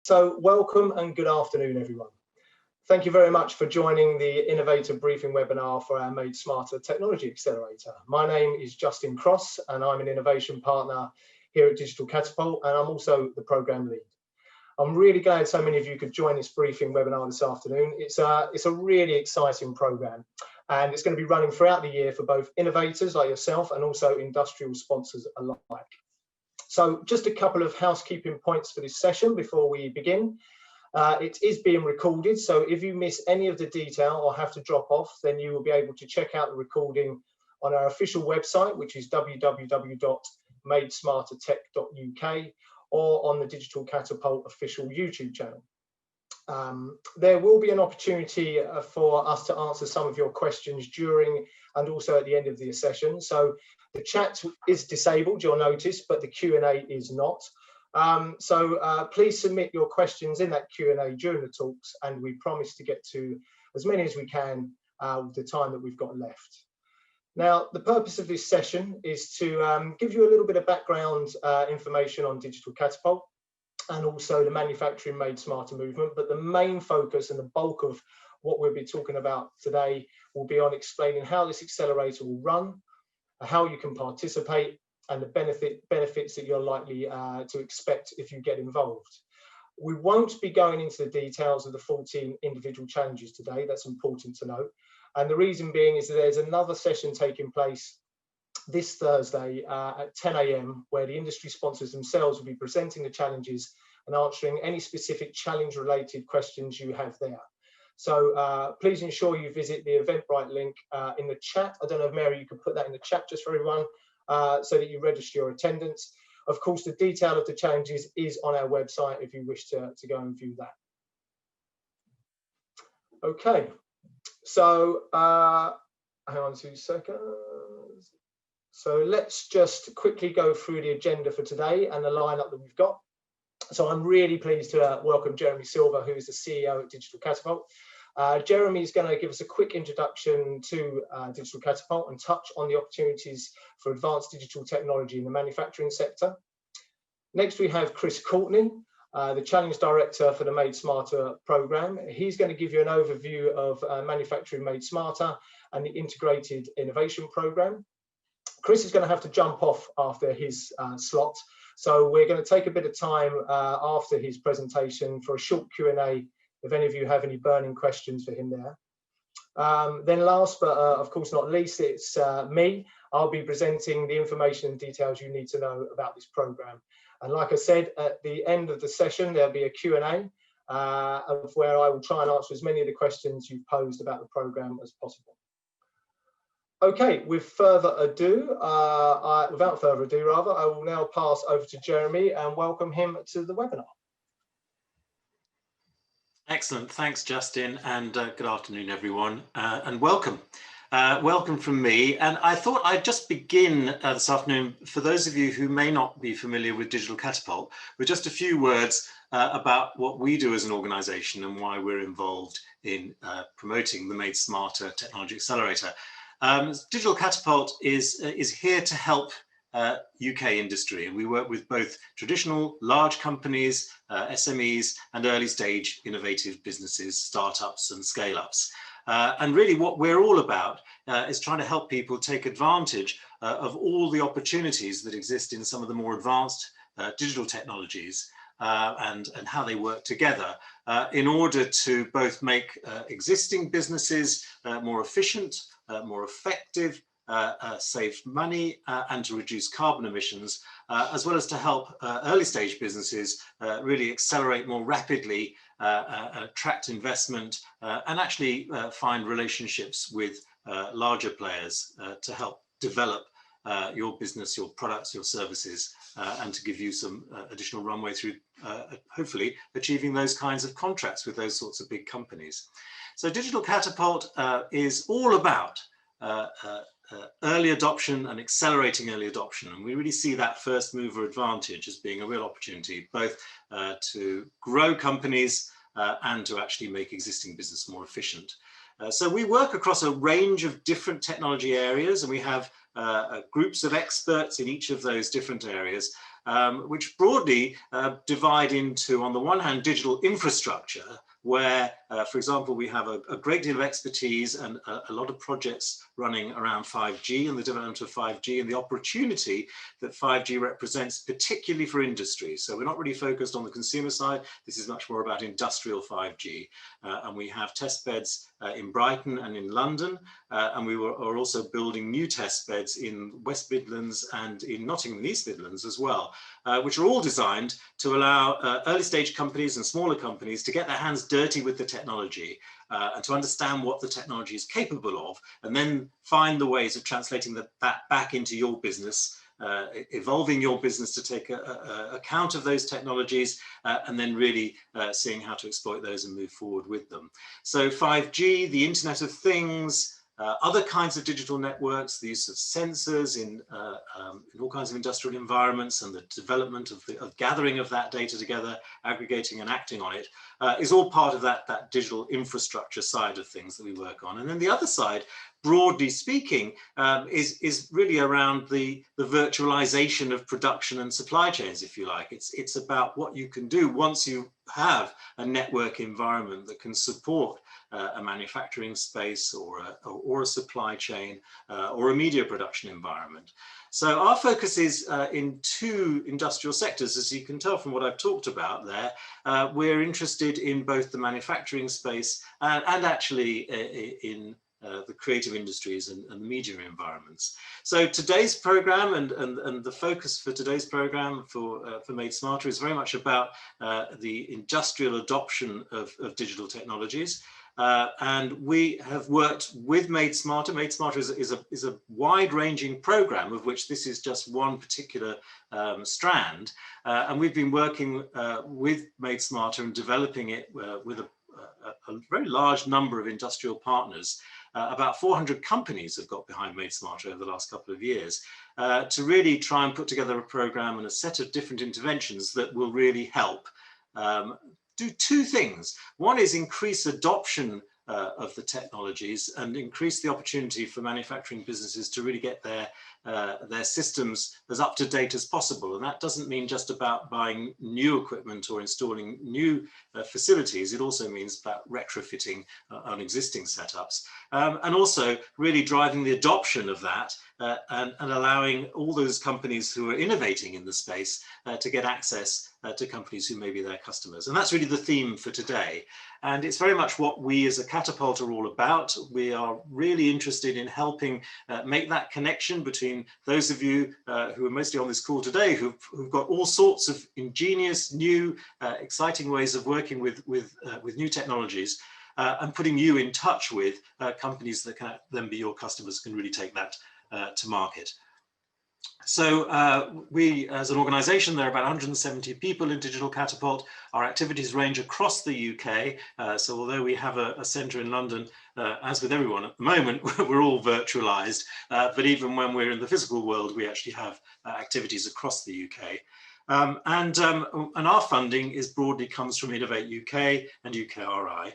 So welcome and good afternoon, everyone. Thank you very much for joining the Innovator briefing webinar for our Made Smarter Technology Accelerator. My name is Justin Cross and I'm an innovation partner here at Digital Catapult, and I'm also the program lead. I'm really glad so many of you could join this briefing webinar this afternoon. It's a really exciting program, and it's going to be running throughout the year for both innovators like yourself and also industrial sponsors alike. So just a couple of housekeeping points for this session before we begin. It is being recorded, so if you miss any of the detail or have to drop off, then you will be able to check out the recording on our official website, which is www.madesmartertech.uk, or on the Digital Catapult official YouTube channel. There will be an opportunity for us to answer some of your questions during and also at the end of the session. So the chat is disabled, you'll notice, but the Q&A is not. Please submit your questions in that Q&A during the talks, and we promise to get to as many as we can with the time that we've got left. Now, the purpose of this session is to give you a little bit of background information on Digital Catapult and also the manufacturing Made Smarter movement, but the main focus and the bulk of what we'll be talking about today will be on explaining how this accelerator will run, how you can participate, and the benefits that you're likely to expect if you get involved. We won't be going into the details of the 14 individual challenges today. That's important to note. And the reason being is that there's another session taking place this Thursday at 10 AM, where the industry sponsors themselves will be presenting the challenges and answering any specific challenge-related questions you have there. So please ensure you visit the Eventbrite link in the chat. I don't know if Mary, you could put that in the chat just for everyone so that you register your attendance. Of course, the detail of the challenges is on our website if you wish to go and view that. Okay, so hang on 2 seconds. So let's just quickly go through the agenda for today and the lineup that we've got. So I'm really pleased to welcome Jeremy Silver, who is the CEO at Digital Catapult. Jeremy is going to give us a quick introduction to Digital Catapult and touch on the opportunities for advanced digital technology in the manufacturing sector. Next, we have Chris Courtney, the Challenge Director for the Made Smarter program. He's going to give you an overview of manufacturing Made Smarter and the integrated innovation program. Chris is going to have to jump off after his slot, so we're going to take a bit of time after his presentation for a short Q&A if any of you have any burning questions for him there. Then last but of course not least, it's me. I'll be presenting the information and details you need to know about this program. And like I said, at the end of the session, there'll be a Q&A of where I will try and answer as many of the questions you've posed about the program as possible. Okay, without further ado, I will now pass over to Jeremy and welcome him to the webinar. Excellent, thanks Justin, and good afternoon everyone, and welcome. Welcome from me, and I thought I'd just begin this afternoon, for those of you who may not be familiar with Digital Catapult, with just a few words about what we do as an organisation and why we're involved in promoting the Made Smarter Technology Accelerator. Digital Catapult is here to help UK industry, and we work with both traditional large companies, SMEs, and early stage innovative businesses, startups and scale-ups. And really what we're all about is trying to help people take advantage of all the opportunities that exist in some of the more advanced digital technologies and how they work together in order to both make existing businesses more efficient, more effective, save money and to reduce carbon emissions, as well as to help early stage businesses really accelerate more rapidly, attract investment, and actually find relationships with larger players to help develop your business, your products, your services, and to give you some additional runway through hopefully achieving those kinds of contracts with those sorts of big companies. So Digital Catapult is all about early adoption and accelerating early adoption, and we really see that first mover advantage as being a real opportunity both to grow companies and to actually make existing business more efficient. So we work across a range of different technology areas, and we have groups of experts in each of those different areas, which broadly divide into, on the one hand, digital infrastructure, where, for example, we have a great deal of expertise and a lot of projects running around 5G and the development of 5G and the opportunity that 5G represents, particularly for industry. So we're not really focused on the consumer side. This is much more about industrial 5G. And we have test beds in Brighton and in London. And we are also building new test beds in West Midlands and in Nottingham and East Midlands as well, which are all designed to allow early stage companies and smaller companies to get their hands dirty with the technology and to understand what the technology is capable of, and then find the ways of translating that back into your business, evolving your business to take account of those technologies, and then really seeing how to exploit those and move forward with them. So 5G, the Internet of Things, other kinds of digital networks, the use of sensors in all kinds of industrial environments, and the development of gathering of that data together, aggregating and acting on it, is all part of that digital infrastructure side of things that we work on. And then the other side, broadly speaking, is really around the virtualization of production and supply chains, if you like. It's about what you can do once you have a network environment that can support a manufacturing space or a supply chain or a media production environment. So our focus is in two industrial sectors, as you can tell from what I've talked about there. We're interested in both the manufacturing space and actually in the creative industries and the media environments. So today's program and the focus for today's program for Made Smarter is very much about the industrial adoption of digital technologies. And we have worked with Made Smarter. Made Smarter is a wide-ranging program, of which this is just one particular strand. And we've been working with Made Smarter and developing it with a very large number of industrial partners. About 400 companies have got behind Made Smarter over the last couple of years to really try and put together a program and a set of different interventions that will really help do two things. One is increase adoption of the technologies and increase the opportunity for manufacturing businesses to really get their systems as up to date as possible. And that doesn't mean just about buying new equipment or installing new facilities. It also means about retrofitting on existing setups, and also really driving the adoption of that and allowing all those companies who are innovating in the space to get access to companies who may be their customers. And that's really the theme for today. And it's very much what we as a Catapult are all about. We are really interested in helping make that connection between those of you who are mostly on this call today, who've got all sorts of ingenious, new, exciting ways of working with new technologies, and putting you in touch with companies that can then be your customers, can really take that to market. So we, as an organization, there are about 170 people in Digital Catapult. Our activities range across the UK. So although we have a centre in London, as with everyone at the moment, we're all virtualised. But even when we're in the physical world, we actually have activities across the UK. And our funding broadly comes from Innovate UK and UKRI.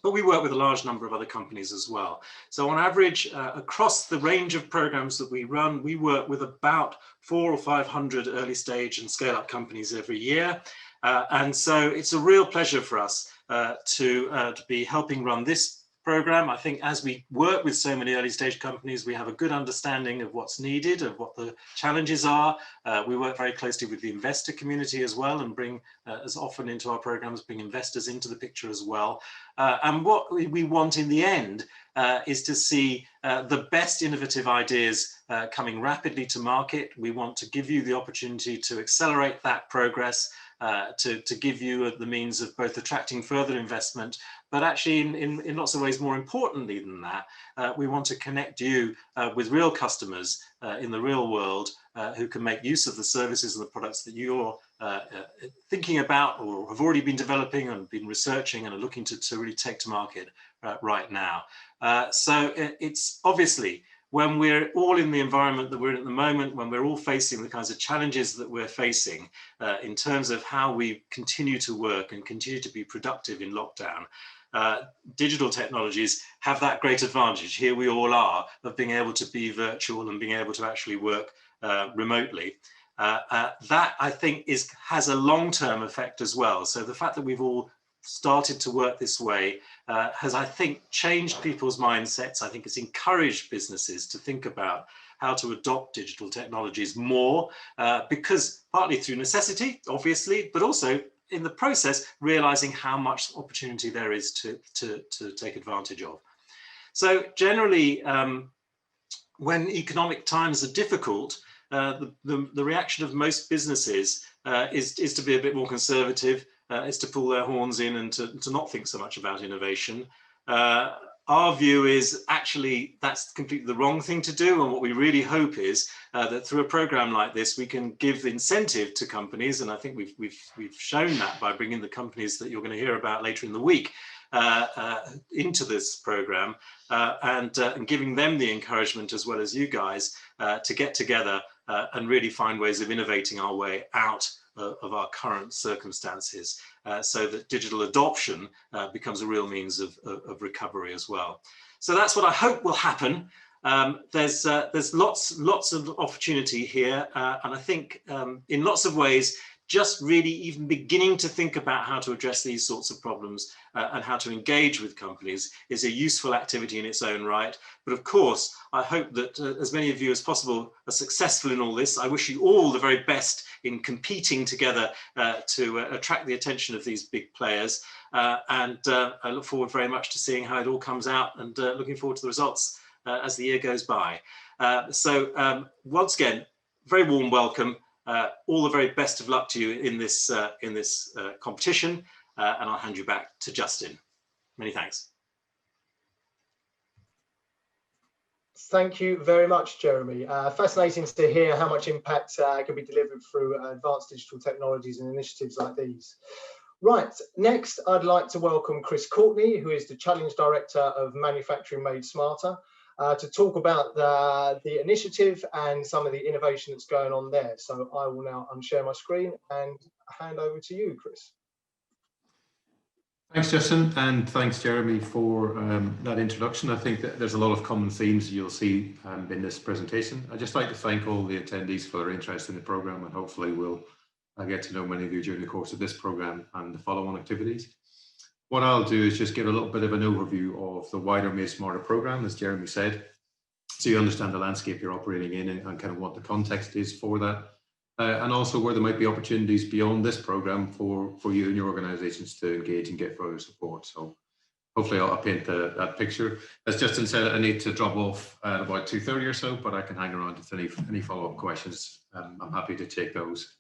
But we work with a large number of other companies as well. So on average, across the range of programs that we run, we work with about 400 or 500 early stage and scale up companies every year. And so it's a real pleasure for us to be helping run this program. I think as we work with so many early stage companies, we have a good understanding of what's needed, of what the challenges are. We work very closely with the investor community as well, and bring as often into our programs, bring investors into the picture as well. And what we want in the end is to see the best innovative ideas coming rapidly to market. We want to give you the opportunity to accelerate that progress, to give you the means of both attracting further investment, but actually in lots of ways, more importantly than that, we want to connect you with real customers in the real world who can make use of the services and the products that you're thinking about or have already been developing and been researching and are looking to really take to market right now. So it's obviously, when we're all in the environment that we're in at the moment, when we're all facing the kinds of challenges that we're facing in terms of how we continue to work and continue to be productive in lockdown, digital technologies have that great advantage. Here we all are, of being able to be virtual and being able to actually work remotely. that I think has a long-term effect as well. So the fact that we've all started to work this way has, I think, changed people's mindsets. I think it's encouraged businesses to think about how to adopt digital technologies more, because partly through necessity, obviously, but also in the process, realizing how much opportunity there is to take advantage of. So generally, when economic times are difficult, the reaction of most businesses is to be a bit more conservative, is to pull their horns in and to not think so much about innovation. Our view is actually that's completely the wrong thing to do, and what we really hope is that through a program like this we can give incentive to companies, and I think we've shown that by bringing the companies that you're going to hear about later in the week into this program, and giving them the encouragement, as well as you guys, to get together and really find ways of innovating our way out of our current circumstances, so that digital adoption becomes a real means of recovery as well. So that's what I hope will happen. There's lots of opportunity here, and I think in lots of ways, just really even beginning to think about how to address these sorts of problems and how to engage with companies is a useful activity in its own right. But of course, I hope that as many of you as possible are successful in all this. I wish you all the very best in competing together to attract the attention of these big players. And I look forward very much to seeing how it all comes out, and looking forward to the results as the year goes by. So once again, very warm welcome. All the very best of luck to you in this competition, and I'll hand you back to Justin. Many thanks. Thank you very much, Jeremy. Fascinating to hear how much impact can be delivered through advanced digital technologies and initiatives like these. Right, next I'd like to welcome Chris Courtney, who is the Challenge Director of Manufacturing Made Smarter, to talk about the initiative and some of the innovation that's going on there. So I will now unshare my screen and hand over to you, Chris. Thanks, Justin, and thanks, Jeremy, for that introduction. I think that there's a lot of common themes you'll see in this presentation. I'd just like to thank all the attendees for their interest in the programme, and hopefully we'll get to know many of you during the course of this programme and the follow-on activities. What I'll do is just give a little bit of an overview of the wider Made Smarter programme, as Jeremy said, so you understand the landscape you're operating in and kind of what the context is for that. And also where there might be opportunities beyond this program for you and your organizations to engage and get further support. So hopefully I'll paint that picture. As Justin said, I need to drop off at about 2:30 or so, but I can hang around if any follow-up questions. I'm happy to take those,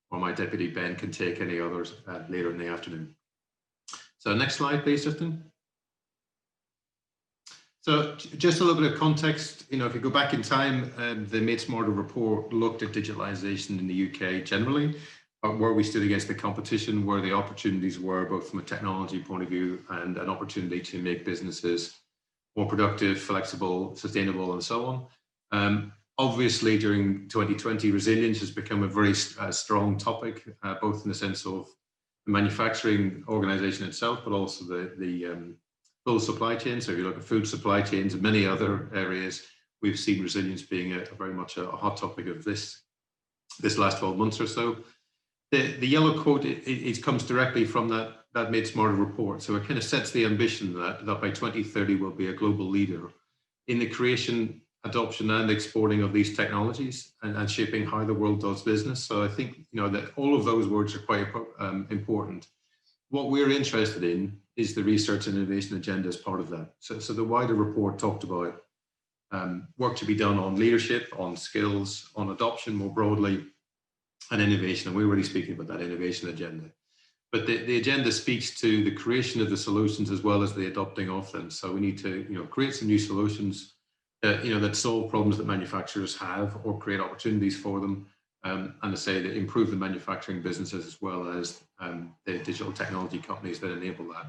or my deputy Ben can take any others later in the afternoon. So next slide, please, Justin. So just a little bit of context, if you go back in time, the Made Smarter report looked at digitalization in the UK generally, where we stood against the competition, where the opportunities were, both from a technology point of view and an opportunity to make businesses more productive, flexible, sustainable, and so on. Obviously, during 2020, resilience has become a very strong topic, both in the sense of the manufacturing organization itself, but also the full supply chain. So if you look at food supply chains and many other areas, we've seen resilience being very much a hot topic of this last 12 months or so. The yellow quote, it comes directly from that Made Smarter report. So it kind of sets the ambition that by 2030 we'll be a global leader in the creation, adoption and exporting of these technologies and shaping how the world does business. So I think that all of those words are quite important. What we're interested in is the research and innovation agenda as part of that. So the wider report talked about work to be done on leadership, on skills, on adoption more broadly, and innovation. And we're really speaking about that innovation agenda. But the agenda speaks to the creation of the solutions as well as the adopting of them. So we need to create some new solutions that solve problems that manufacturers have or create opportunities for them. And to say that improve the manufacturing businesses as well as the digital technology companies that enable that.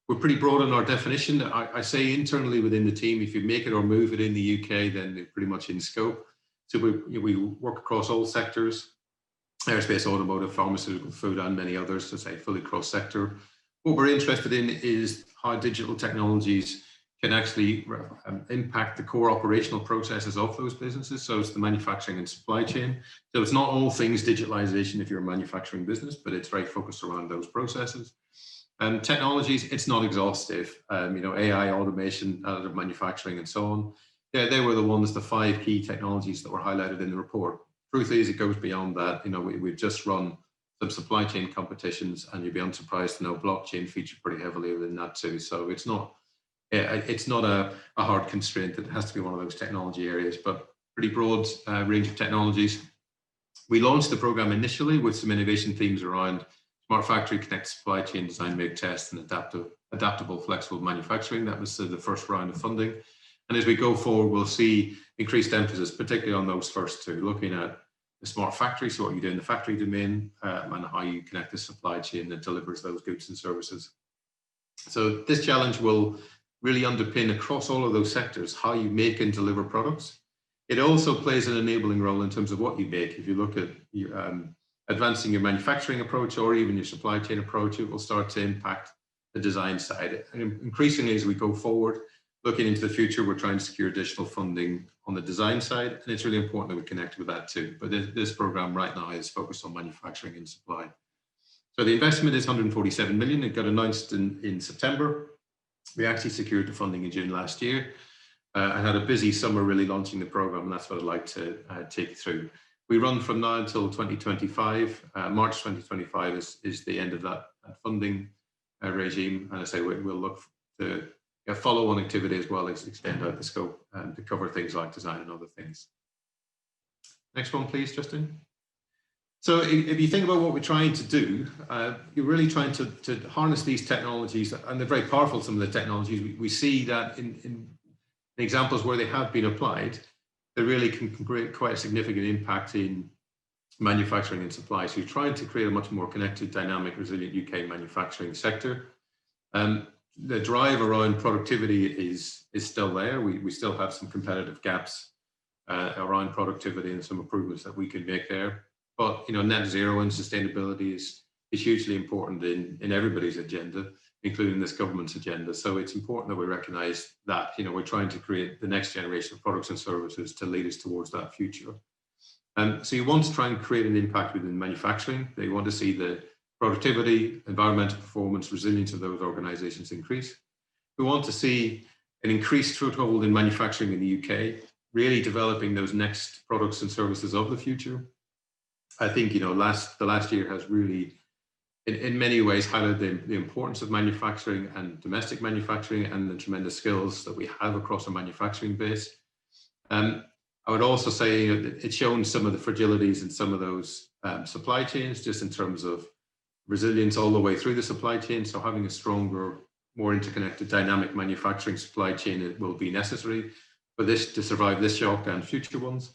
We're pretty broad in our definition. I say internally within the team, if you make it or move it in the UK, then they're pretty much in scope. So we work across all sectors, aerospace, automotive, pharmaceutical, food, and many others, to say fully cross-sector. What we're interested in is how digital technologies can actually impact the core operational processes of those businesses. So it's the manufacturing and supply chain. So it's not all things digitalization if you're a manufacturing business, but it's very focused around those processes. Technologies, it's not exhaustive. AI, automation, additive manufacturing, and so on. Yeah, they were the 5 key technologies that were highlighted in the report. Truth is, it goes beyond that. We've just run some supply chain competitions, and you'd be unsurprised to know blockchain featured pretty heavily within that too. So it's not a hard constraint. It has to be one of those technology areas, but pretty broad range of technologies. We launched the program initially with some innovation themes around smart factory, connected supply chain, design, make, test, and adaptable, flexible manufacturing. That was the first round of funding. And as we go forward, we'll see increased emphasis, particularly on those first two, looking at the smart factory, so what you do in the factory domain, and how you connect the supply chain that delivers those goods and services. So this challenge will really underpin across all of those sectors how you make and deliver products. It also plays an enabling role in terms of what you make. If you look at advancing your manufacturing approach or even your supply chain approach, it will start to impact the design side. And increasingly, as we go forward, looking into the future, we're trying to secure additional funding on the design side, and it's really important that we connect with that too. But this program right now is focused on manufacturing and supply. So the investment is 147 million. It got announced in September. We actually secured the funding in June last year. I had a busy summer really launching the program, and that's what I'd like to take you through. We run from now until 2025. March 2025 is the end of that funding regime. And I say we'll look to follow-on activity as well as extend out the scope to cover things like design and other things. Next one, please, Justin. So if you think about what we're trying to do, you're really trying to harness these technologies, and they're very powerful, some of the technologies. We see that in examples where they have been applied, they really can create quite a significant impact in manufacturing and supply. So you're trying to create a much more connected, dynamic, resilient UK manufacturing sector. The drive around productivity is still there. We still have some competitive gaps around productivity and some improvements that we can make there. But net zero and sustainability is hugely important in everybody's agenda, including this government's agenda. So it's important that we recognise that we're trying to create the next generation of products and services to lead us towards that future. So you want to try and create an impact within manufacturing. You want to see the productivity, environmental performance, resilience of those organisations increase. We want to see an increased foothold in manufacturing in the UK, really developing those next products and services of the future. I think the last year has really, in many ways, highlighted the importance of manufacturing and domestic manufacturing and the tremendous skills that we have across a manufacturing base. I would also say it's shown some of the fragilities in some of those supply chains, just in terms of resilience all the way through the supply chain. So having a stronger, more interconnected, dynamic manufacturing supply chain will be necessary for this to survive this shock and future ones.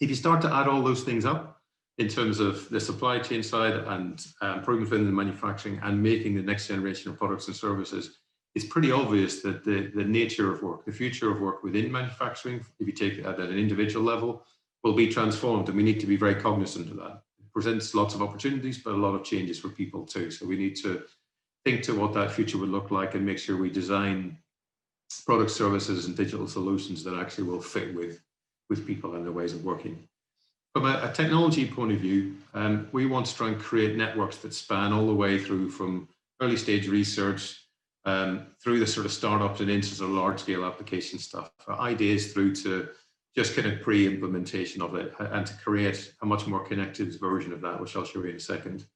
If you start to add all those things up in terms of the supply chain side and improvements within the manufacturing and making the next generation of products and services, it's pretty obvious that the nature of work, the future of work within manufacturing, if you take it at an individual level, will be transformed, and we need to be very cognizant of that. It presents lots of opportunities, but a lot of changes for people too. So we need to think to what that future would look like and make sure we design product services and digital solutions that actually will fit with people and their ways of working. From a technology point of view, we want to try and create networks that span all the way through from early stage research through the sort of startups and into sort of large scale application stuff, ideas through to just kind of pre-implementation of it, and to create a much more connected version of that, which I'll show you in a second.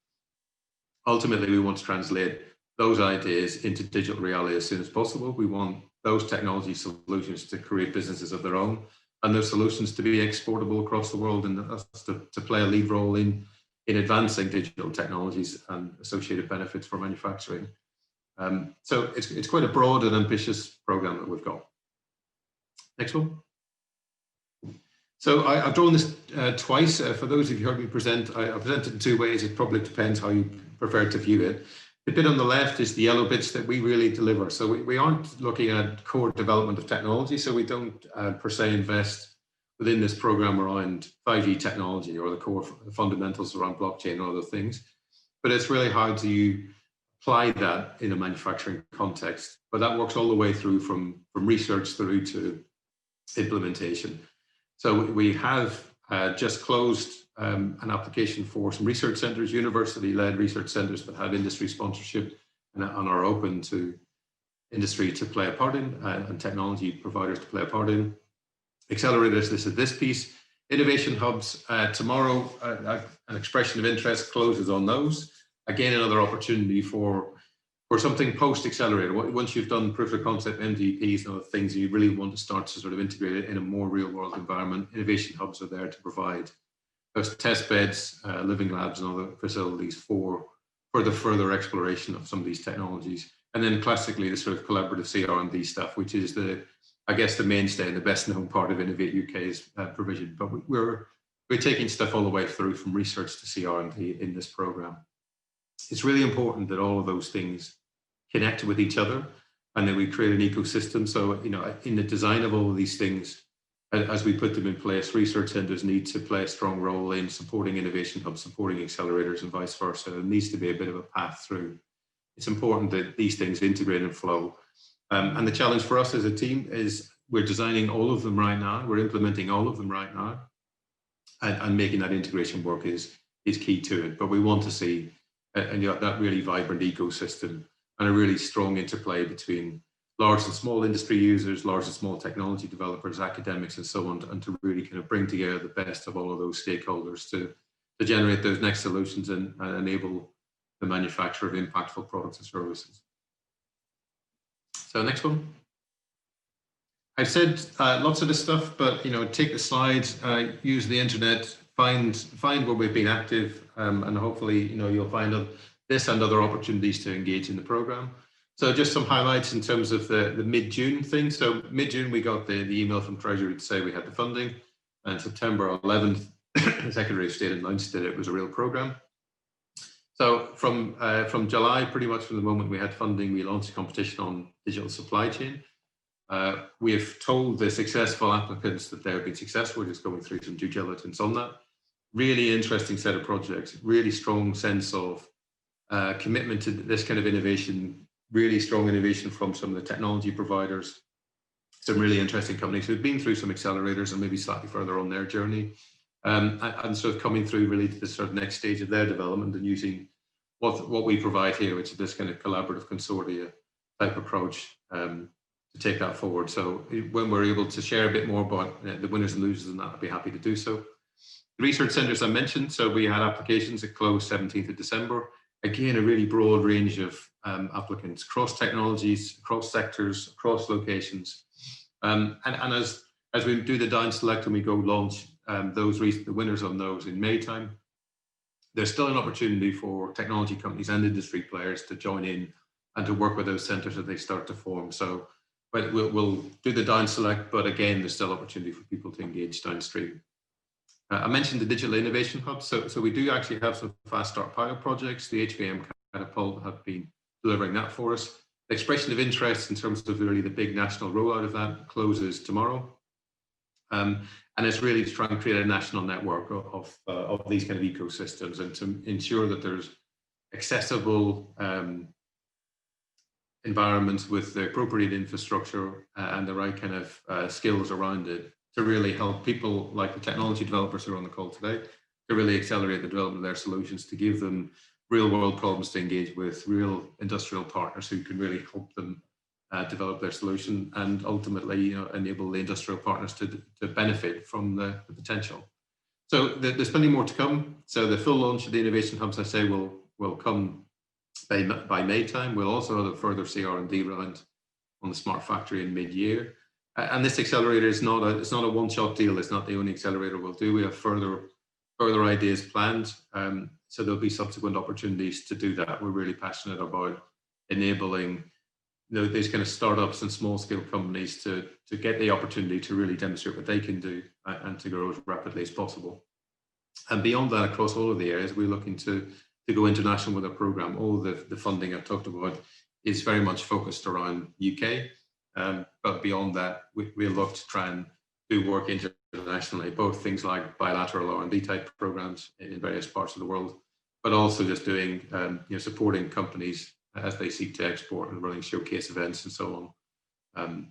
Ultimately, we want to translate those ideas into digital reality as soon as possible. We want those technology solutions to create businesses of their own, and those solutions to be exportable across the world, and that's to play a lead role in advancing digital technologies and associated benefits for manufacturing. So it's quite a broad and ambitious program that we've got. Next one. So I've drawn this twice. For those of you who heard me present, I presented in two ways. It probably depends how you prefer to view it. The bit on the left is the yellow bits that we really deliver. So we aren't looking at core development of technology. So we don't per se invest within this program around 5G technology or the core fundamentals around blockchain or other things. But it's really how do you apply that in a manufacturing context. But that works all the way through from research through to implementation. So we have just closed an application for some research centres, university-led research centres that have industry sponsorship and are open to industry to play a part in and technology providers to play a part in. Accelerators, this is this piece. Innovation hubs, tomorrow, an expression of interest closes on those. Again, another opportunity for something post-accelerator. Once you've done proof of concept, MVPs and other things, you really want to start to sort of integrate it in a more real-world environment. Innovation hubs are there to provide those test beds, living labs and other facilities for the further exploration of some of these technologies. And then classically, the sort of collaborative CR&D stuff, which is I guess the mainstay and the best known part of Innovate UK's provision. But we're taking stuff all the way through from research to CR&D in this program. It's really important that all of those things connect with each other and that we create an ecosystem. So, in the design of all of these things, as we put them in place, research centres need to play a strong role in supporting innovation hubs, supporting accelerators and vice versa. There needs to be a bit of a path through. It's important that these things integrate and flow. And the challenge for us as a team is we're designing all of them right now. We're implementing all of them right now. And making that integration work is key to it. But we want to see that really vibrant ecosystem and a really strong interplay between large and small industry users, large and small technology developers, academics, and so on, and to really kind of bring together the best of all of those stakeholders to generate those next solutions and enable the manufacture of impactful products and services. So next one. I've said lots of this stuff, but take the slides, use the internet, find where we've been active, and hopefully you'll find this and other opportunities to engage in the program. So just some highlights in terms of the mid-June thing. So mid-June we got the email from Treasury to say we had the funding, and September 11th, the Secretary of State announced that it was a real program. So from July, pretty much from the moment we had funding, we launched a competition on digital supply chain. We have told the successful applicants that they have been successful. We're just going through some due diligence on that. Really interesting set of projects, really strong sense of commitment to this kind of innovation, really strong innovation from some of the technology providers, some really interesting companies who've been through some accelerators and maybe slightly further on their journey, and sort of coming through really to the sort of next stage of their development and using what we provide here, which is this kind of collaborative consortia type approach to take that forward. So when we're able to share a bit more about the winners and losers, and that, I'd be happy to do so. The research centres I mentioned, so we had applications that closed 17th of December. Again, a really broad range of applicants, across technologies, across sectors, across locations. And as we do the down select and we go launch the winners on those in May time, there's still an opportunity for technology companies and industry players to join in and to work with those centres as they start to form. So but we'll do the down select, but again, there's still opportunity for people to engage downstream. I mentioned the Digital Innovation Hub. So we do actually have some fast start pilot projects. The HVM Catapult have been delivering that for us. The expression of interest in terms of really the big national rollout of that closes tomorrow. And it's really to try and create a national network of these kind of ecosystems and to ensure that there's accessible environments with the appropriate infrastructure and the right kind of skills around it to really help people like the technology developers who are on the call today to really accelerate the development of their solutions, to give them real world problems to engage with, real industrial partners who can really help them develop their solution and ultimately enable the industrial partners to benefit from the potential. So there's plenty more to come. So the full launch of the innovation hubs, I say, will come by May time. We'll also have a further CR&D round on the smart factory in mid-year. And this accelerator is not a one-shot deal. It's not the only accelerator we'll do. We have further ideas planned. So there'll be subsequent opportunities to do that. We're really passionate about enabling these kind of startups and small-scale companies to get the opportunity to really demonstrate what they can do and to grow as rapidly as possible. And beyond that, across all of the areas, we're looking to go international with our program. All the funding I've talked about is very much focused around UK. But beyond that, we look to try and do work internationally, both things like bilateral R&D type programs in various parts of the world, but also just doing, supporting companies as they seek to export and running showcase events and so on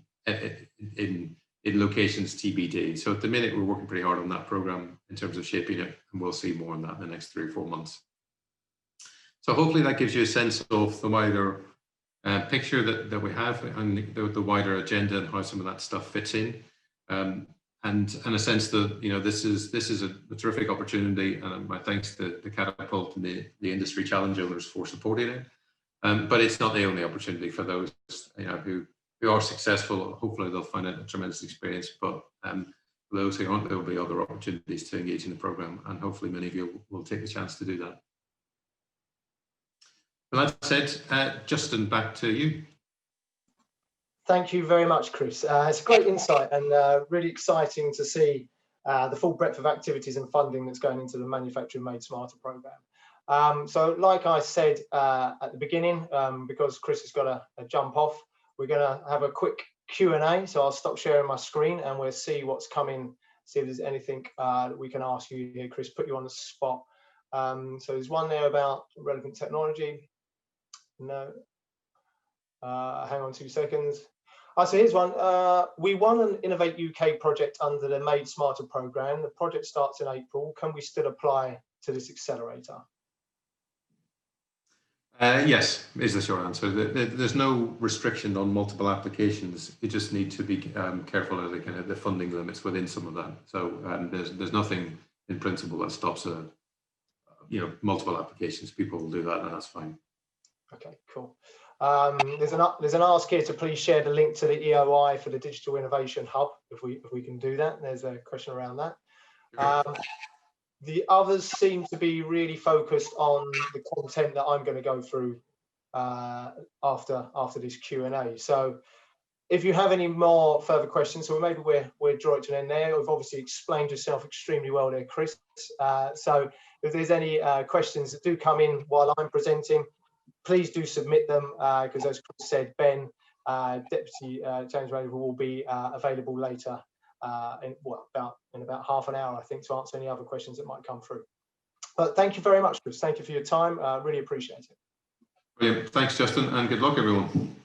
in locations TBD. So at the minute, we're working pretty hard on that program in terms of shaping it, and we'll see more on that in the next 3 or 4 months. So hopefully that gives you a sense of the wider picture that we have, and the wider agenda and how some of that stuff fits in, and a sense that, you know, this is a terrific opportunity, and my thanks to the Catapult and the industry challenge owners for supporting it. But it's not the only opportunity for those, you know, who are successful. Hopefully they'll find it a tremendous experience, but for those who aren't, there will be other opportunities to engage in the program, and hopefully many of you will take the chance to do that. With that said, Justin, back to you. Thank you very much, Chris. It's a great insight, and really exciting to see the full breadth of activities and funding that's going into the Manufacturing Made Smarter program. So like I said at the beginning, because Chris has got to jump off, we're going to have a quick Q&A. So I'll stop sharing my screen and we'll see what's coming, see if there's anything that we can ask you here. Chris, put you on the spot. So there's one there about relevant technology. No. Hang on 2 seconds. So here's one. We won an Innovate UK project under the Made Smarter program. The project starts in April. Can we still apply to this accelerator? Yes, is the short answer. There's no restriction on multiple applications. You just need to be careful of the funding limits within some of that. So there's nothing in principle that stops multiple applications. People will do that, and that's fine. Okay, cool. There's an ask here to please share the link to the EOI for the Digital Innovation Hub, if we can do that. There's a question around that. The others seem to be really focused on the content that I'm going to go through after this Q&A. So if you have any more further questions, so maybe we'll draw it to an end there. We've obviously explained yourself extremely well there, Chris. So if there's any questions that do come in while I'm presenting, please do submit them, because as Chris said, Ben, Deputy Change Manager, will be available later in about half an hour, I think, to answer any other questions that might come through. But thank you very much, Chris. Thank you for your time. Really appreciate it. Brilliant. Thanks, Justin, and good luck, everyone.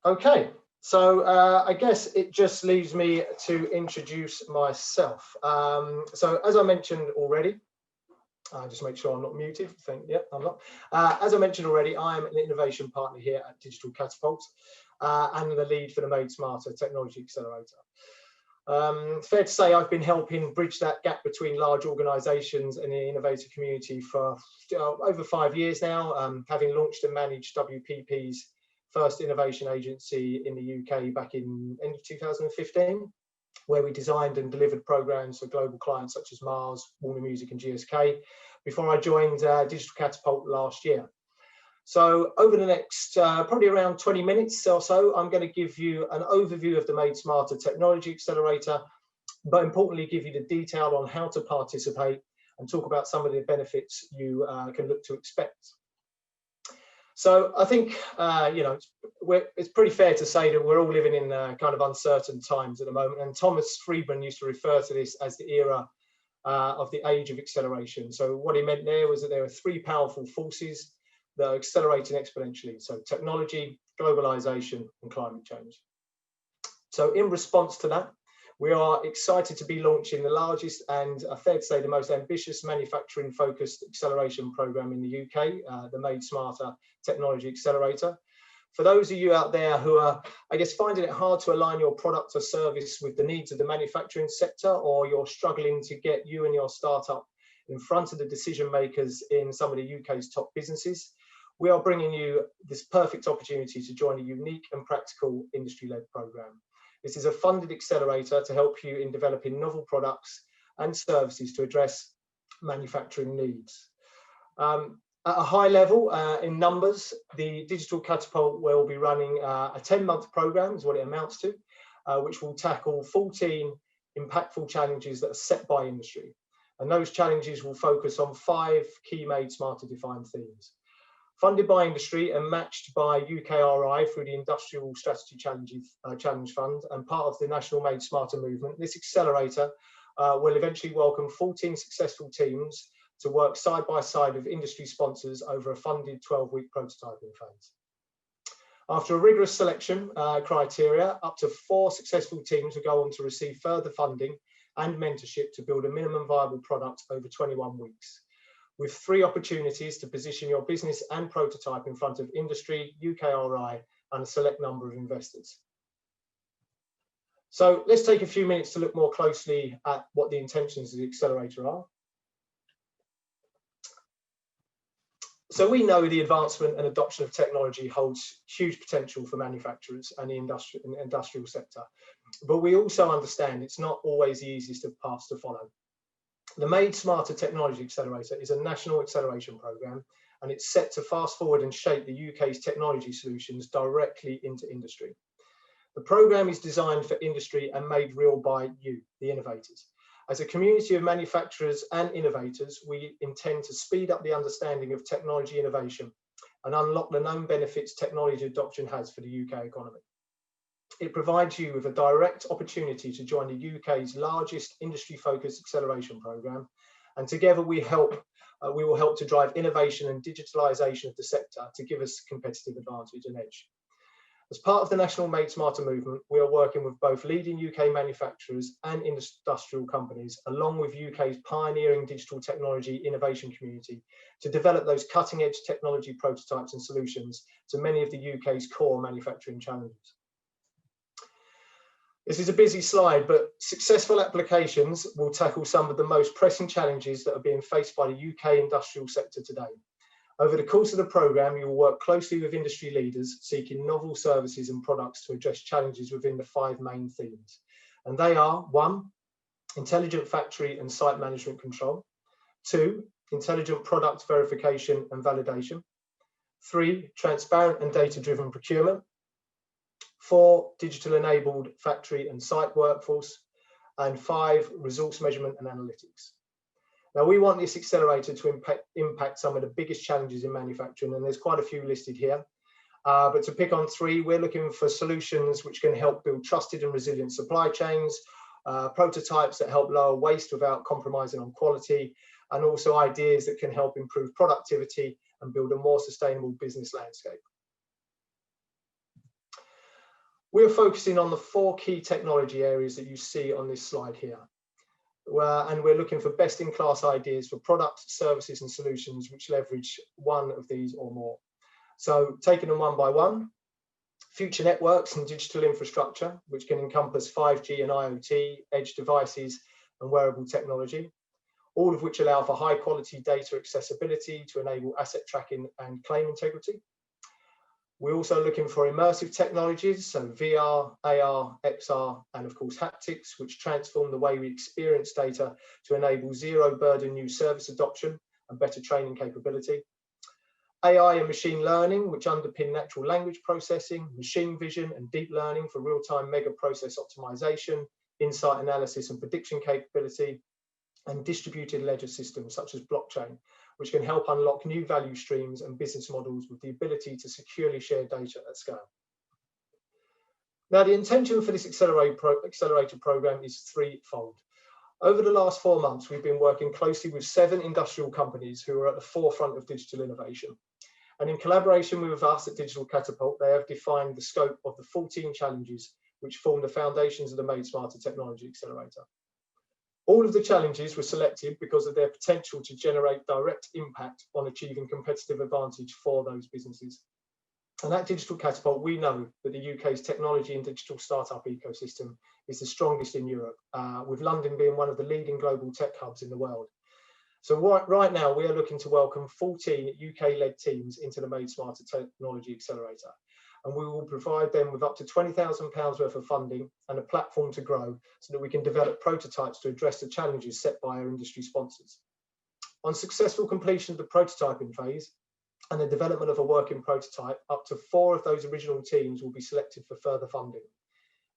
Okay, so I guess it just leaves me to introduce myself. So as I mentioned already, just make sure I'm not muted. Yep, I'm not. As I mentioned already, I'm an innovation partner here at Digital Catapult and the lead for the Made Smarter Technology Accelerator. Fair to say I've been helping bridge that gap between large organisations and the innovator community for over 5 years now, having launched and managed WPP's first innovation agency in the UK back in end of 2015, where we designed and delivered programs for global clients such as Mars, Warner Music and GSK, before I joined Digital Catapult last year. So over the next probably around 20 minutes or so, I'm going to give you an overview of the Made Smarter Technology Accelerator, but importantly give you the detail on how to participate and talk about some of the benefits you can look to expect. So I think, it's pretty fair to say that we're all living in kind of uncertain times at the moment. And Thomas Friedman used to refer to this as the era of the age of acceleration. So what he meant there was that there are 3 powerful forces that are accelerating exponentially. So technology, globalization, and climate change. So in response to that, we are excited to be launching the largest and fair to say the most ambitious manufacturing focused acceleration program in the UK, the Made Smarter Technology Accelerator. For those of you out there who are, I guess, finding it hard to align your product or service with the needs of the manufacturing sector, or you're struggling to get you and your startup in front of the decision makers in some of the UK's top businesses, we are bringing you this perfect opportunity to join a unique and practical industry-led program. This is a funded accelerator to help you in developing novel products and services to address manufacturing needs. At a high level, in numbers, the Digital Catapult will be running a 10-month program, is what it amounts to, which will tackle 14 impactful challenges that are set by industry. And those challenges will focus on 5 key Made Smarter defined themes. Funded by industry and matched by UKRI through the Industrial Strategy Challenge Fund and part of the National Made Smarter movement, this accelerator will eventually welcome 14 successful teams to work side by side with industry sponsors over a funded 12-week prototyping phase. After a rigorous selection criteria, up to 4 successful teams will go on to receive further funding and mentorship to build a minimum viable product over 21 weeks, with 3 opportunities to position your business and prototype in front of industry, UKRI, and a select number of investors. So let's take a few minutes to look more closely at what the intentions of the accelerator are. So we know the advancement and adoption of technology holds huge potential for manufacturers and the industrial sector, but we also understand it's not always the easiest of paths to follow. The Made Smarter Technology Accelerator is a national acceleration programme, and it's set to fast forward and shape the UK's technology solutions directly into industry. The programme is designed for industry and made real by you, the innovators. As a community of manufacturers and innovators, we intend to speed up the understanding of technology innovation and unlock the known benefits technology adoption has for the UK economy. It provides you with a direct opportunity to join the UK's largest industry-focused acceleration programme, and together we will help to drive innovation and digitalisation of the sector to give us competitive advantage and edge. As part of the national Made Smarter movement, we are working with both leading UK manufacturers and industrial companies, along with UK's pioneering digital technology innovation community, to develop those cutting-edge technology prototypes and solutions to many of the UK's core manufacturing challenges. This is a busy slide, but successful applications will tackle some of the most pressing challenges that are being faced by the UK industrial sector today. Over the course of the programme, you will work closely with industry leaders seeking novel services and products to address challenges within the 5 main themes. And they are: 1, intelligent factory and site management control; 2, intelligent product verification and validation; 3, transparent and data-driven procurement; 4, digital enabled factory and site workforce; and 5, resource measurement and analytics. Now, we want this accelerator to impact some of the biggest challenges in manufacturing, and there's quite a few listed here. But to pick on 3, we're looking for solutions which can help build trusted and resilient supply chains, prototypes that help lower waste without compromising on quality, and also ideas that can help improve productivity and build a more sustainable business landscape. We're focusing on the 4 key technology areas that you see on this slide here. And we're looking for best-in-class ideas for products, services and solutions which leverage one of these or more. So taking them one by one: future networks and digital infrastructure, which can encompass 5G and IoT, edge devices and wearable technology, all of which allow for high quality data accessibility to enable asset tracking and claim integrity. We're also looking for immersive technologies, so VR, AR, XR, and of course haptics, which transform the way we experience data to enable zero burden new service adoption and better training capability. AI and machine learning, which underpin natural language processing, machine vision and deep learning for real-time mega process optimization, insight analysis and prediction capability, and distributed ledger systems such as blockchain, which can help unlock new value streams and business models with the ability to securely share data at scale. Now, the intention for this accelerator program is threefold. Over the last 4 months, we've been working closely with 7 industrial companies who are at the forefront of digital innovation. And in collaboration with us at Digital Catapult, they have defined the scope of the 14 challenges which form the foundations of the Made Smarter Technology Accelerator. All of the challenges were selected because of their potential to generate direct impact on achieving competitive advantage for those businesses. And at Digital Catapult, we know that the UK's technology and digital startup ecosystem is the strongest in Europe, with London being one of the leading global tech hubs in the world. So right now, we are looking to welcome 14 UK-led teams into the Made Smarter Technology Accelerator. And we will provide them with up to £20,000 worth of funding and a platform to grow so that we can develop prototypes to address the challenges set by our industry sponsors. On successful completion of the prototyping phase and the development of a working prototype, up to 4 of those original teams will be selected for further funding.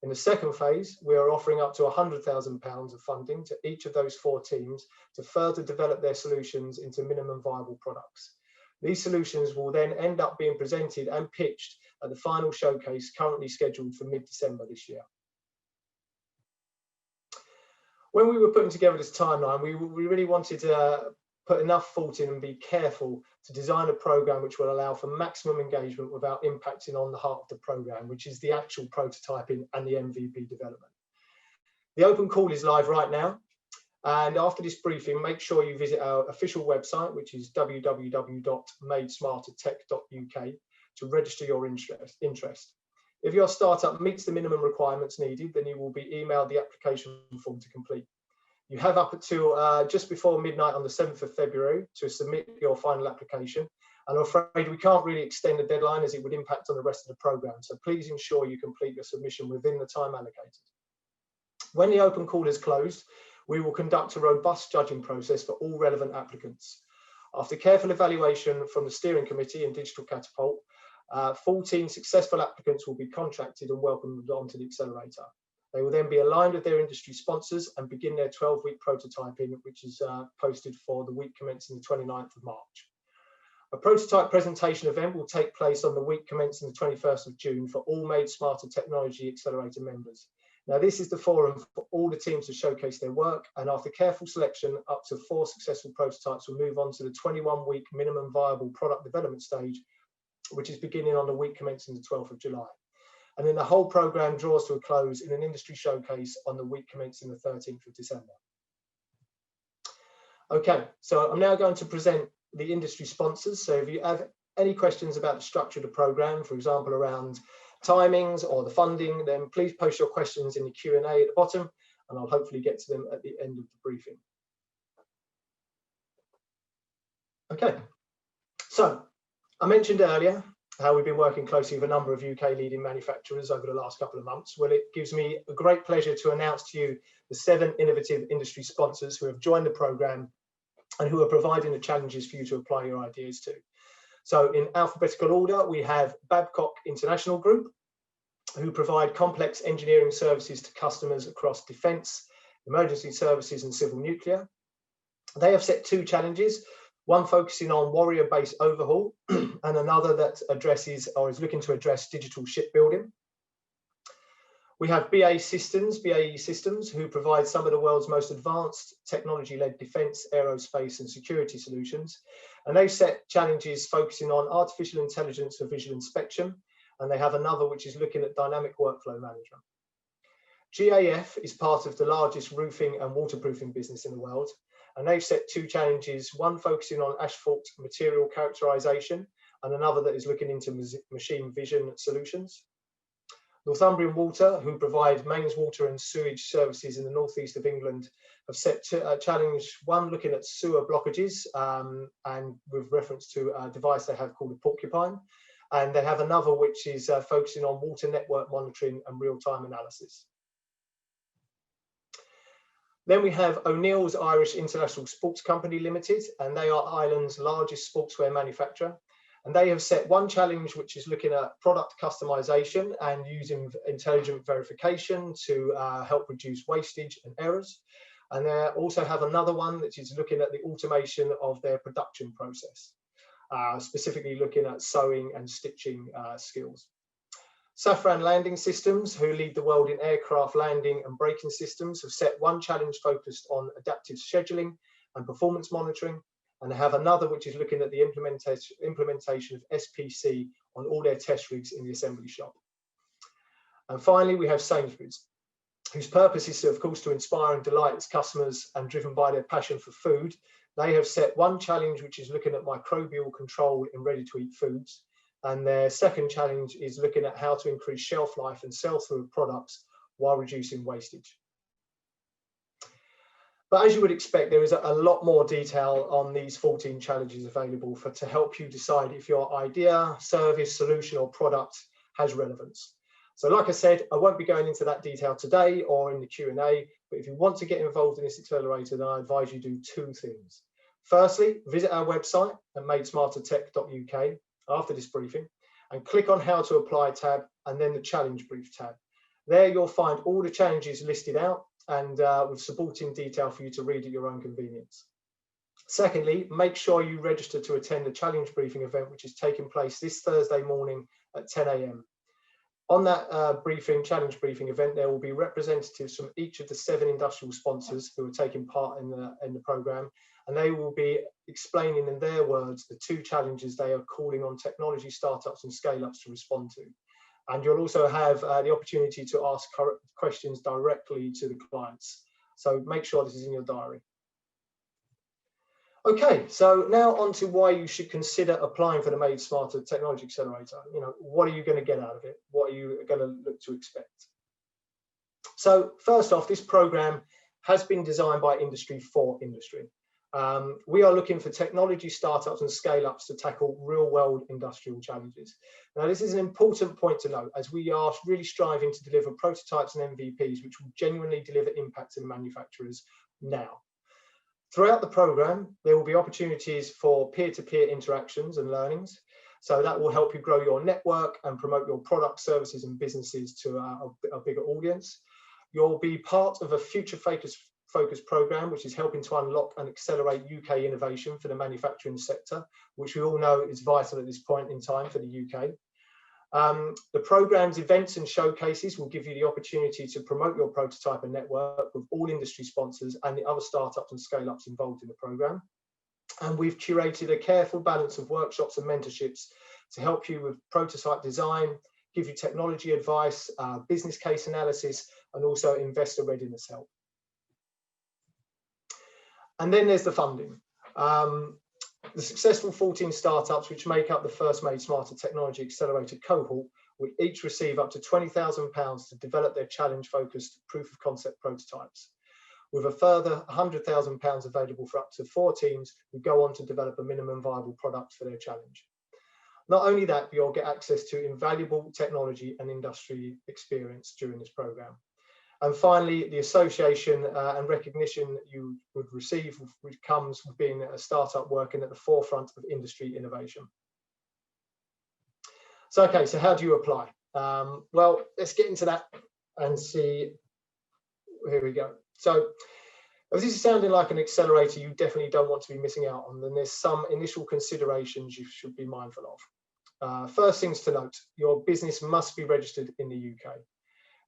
In the second phase, we are offering up to £100,000 of funding to each of those 4 teams to further develop their solutions into minimum viable products. These solutions will then end up being presented and pitched at the final showcase currently scheduled for mid-December this year. When we were putting together this timeline, we really wanted put enough thought in and be careful to design a program which will allow for maximum engagement without impacting on the heart of the program, which is the actual prototyping and the MVP development. The open call is live right now. And after this briefing, make sure you visit our official website, which is www.madesmartertech.uk, to register your interest. If your startup meets the minimum requirements needed, then you will be emailed the application form to complete. You have up until just before midnight on the 7th of February to submit your final application. And I'm afraid we can't really extend the deadline as it would impact on the rest of the program. So please ensure you complete your submission within the time allocated. When the open call is closed, we will conduct a robust judging process for all relevant applicants. After careful evaluation from the steering committee and Digital Catapult, 14 successful applicants will be contracted and welcomed onto the accelerator. They will then be aligned with their industry sponsors and begin their 12-week prototyping, which is posted for the week commencing the 29th of March. A prototype presentation event will take place on the week commencing the 21st of June for all Made Smarter Technology Accelerator members. Now, this is the forum for all the teams to showcase their work, and after careful selection, up to 4 successful prototypes will move on to the 21-week minimum viable product development stage, which is beginning on the week commencing the 12th of July. And then the whole program draws to a close in an industry showcase on the week commencing the 13th of December. Okay, so I'm now going to present the industry sponsors. So if you have any questions about the structure of the program, for example, around timings or the funding, then please post your questions in the Q&A at the bottom, and I'll hopefully get to them at the end of the briefing. Okay, so I mentioned earlier how we've been working closely with a number of UK leading manufacturers over the last couple of months. Well, it gives me a great pleasure to announce to you the 7 innovative industry sponsors who have joined the programme and who are providing the challenges for you to apply your ideas to. So in alphabetical order, we have Babcock International Group, who provide complex engineering services to customers across defence, emergency services and civil nuclear. They have set 2 challenges, one focusing on warrior-based overhaul and another that addresses or is looking to address digital shipbuilding. We have BAE Systems, who provide some of the world's most advanced technology-led defence, aerospace and security solutions. And they've set challenges focusing on artificial intelligence for visual inspection. And they have another which is looking at dynamic workflow management. GAF is part of the largest roofing and waterproofing business in the world. And they've set 2 challenges, one focusing on asphalt material characterization and another that is looking into machine vision solutions. Northumbrian Water, who provide mains water and sewage services in the northeast of England, have set a challenge, one looking at sewer blockages and with reference to a device they have called a porcupine. And they have another which is focusing on water network monitoring and real-time analysis. Then we have O'Neill's Irish International Sports Company Limited, and they are Ireland's largest sportswear manufacturer. And they have set one challenge, which is looking at product customization and using intelligent verification to help reduce wastage and errors. And they also have another one, which is looking at the automation of their production process, specifically looking at sewing and stitching skills. Safran Landing Systems, who lead the world in aircraft landing and braking systems, have set one challenge focused on adaptive scheduling and performance monitoring, and they have another which is looking at the implementation of SPC on all their test rigs in the assembly shop. And finally, we have Sainsbury's, whose purpose is, of course, to inspire and delight its customers, and driven by their passion for food, they have set one challenge which is looking at microbial control in ready-to-eat foods. And their second challenge is looking at how to increase shelf life and sell-through of products while reducing wastage. But as you would expect, there is a lot more detail on these 14 challenges available to help you decide if your idea, service, solution or product has relevance. So like I said, I won't be going into that detail today or in the Q&A, but if you want to get involved in this accelerator, then I advise you do 2 things. Firstly, visit our website at madesmartertech.uk after this briefing and click on How to Apply tab and then the Challenge Brief tab. There you'll find all the challenges listed out and with supporting detail for you to read at your own convenience. Secondly, make sure you register to attend the Challenge Briefing event, which is taking place this Thursday morning at 10 AM. On that Challenge Briefing event, there will be representatives from each of the 7 industrial sponsors who are taking part in the programme, and they will be explaining in their words the 2 challenges they are calling on technology startups and scale-ups to respond to. And you'll also have the opportunity to ask questions directly to the clients. So make sure this is in your diary. Okay, so now on to why you should consider applying for the Made Smarter Technology Accelerator. You know, what are you going to get out of it? What are you going to look to expect? So first off, this program has been designed by industry for industry. We are looking for technology startups and scale-ups to tackle real-world industrial challenges. Now, this is an important point to note, as we are really striving to deliver prototypes and MVPs which will genuinely deliver impact to the manufacturers now. Throughout the program, there will be opportunities for peer-to-peer interactions and learnings. So that will help you grow your network and promote your products, services, and businesses to a bigger audience. You'll be part of a future-focused program, which is helping to unlock and accelerate UK innovation for the manufacturing sector, which we all know is vital at this point in time for the UK. The program's events and showcases will give you the opportunity to promote your prototype and network with all industry sponsors and the other startups and scale-ups involved in the program. And we've curated a careful balance of workshops and mentorships to help you with prototype design, give you technology advice, business case analysis, and also investor readiness help. And then there's the funding. The successful 14 startups which make up the first Made Smarter Technology Accelerator cohort will each receive up to £20,000 to develop their challenge-focused proof of concept prototypes, with a further £100,000 available for up to 4 teams who go on to develop a minimum viable product for their challenge. Not only that, but you'll get access to invaluable technology and industry experience during this program. And finally, the association and recognition you would receive, which comes with being a startup working at the forefront of industry innovation. So, okay, so how do you apply? Well, let's get into that and see. Here we go. So, if this is sounding like an accelerator you definitely don't want to be missing out on, then there's some initial considerations you should be mindful of. First things to note, your business must be registered in the UK.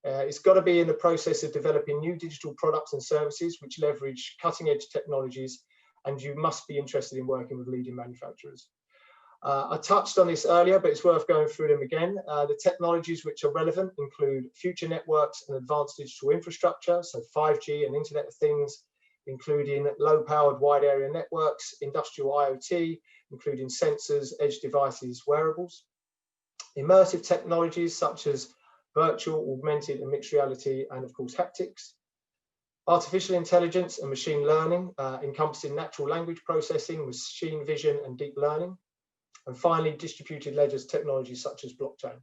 It's got to be in the process of developing new digital products and services which leverage cutting-edge technologies, and you must be interested in working with leading manufacturers. I touched on this earlier, but it's worth going through them again. The technologies which are relevant include future networks and advanced digital infrastructure, so 5G and Internet of Things, including low-powered wide area networks, industrial IoT, including sensors, edge devices, wearables. Immersive technologies such as virtual, augmented and mixed reality, and of course haptics. Artificial intelligence and machine learning, encompassing natural language processing, machine vision and deep learning. And finally, distributed ledgers technologies such as blockchain.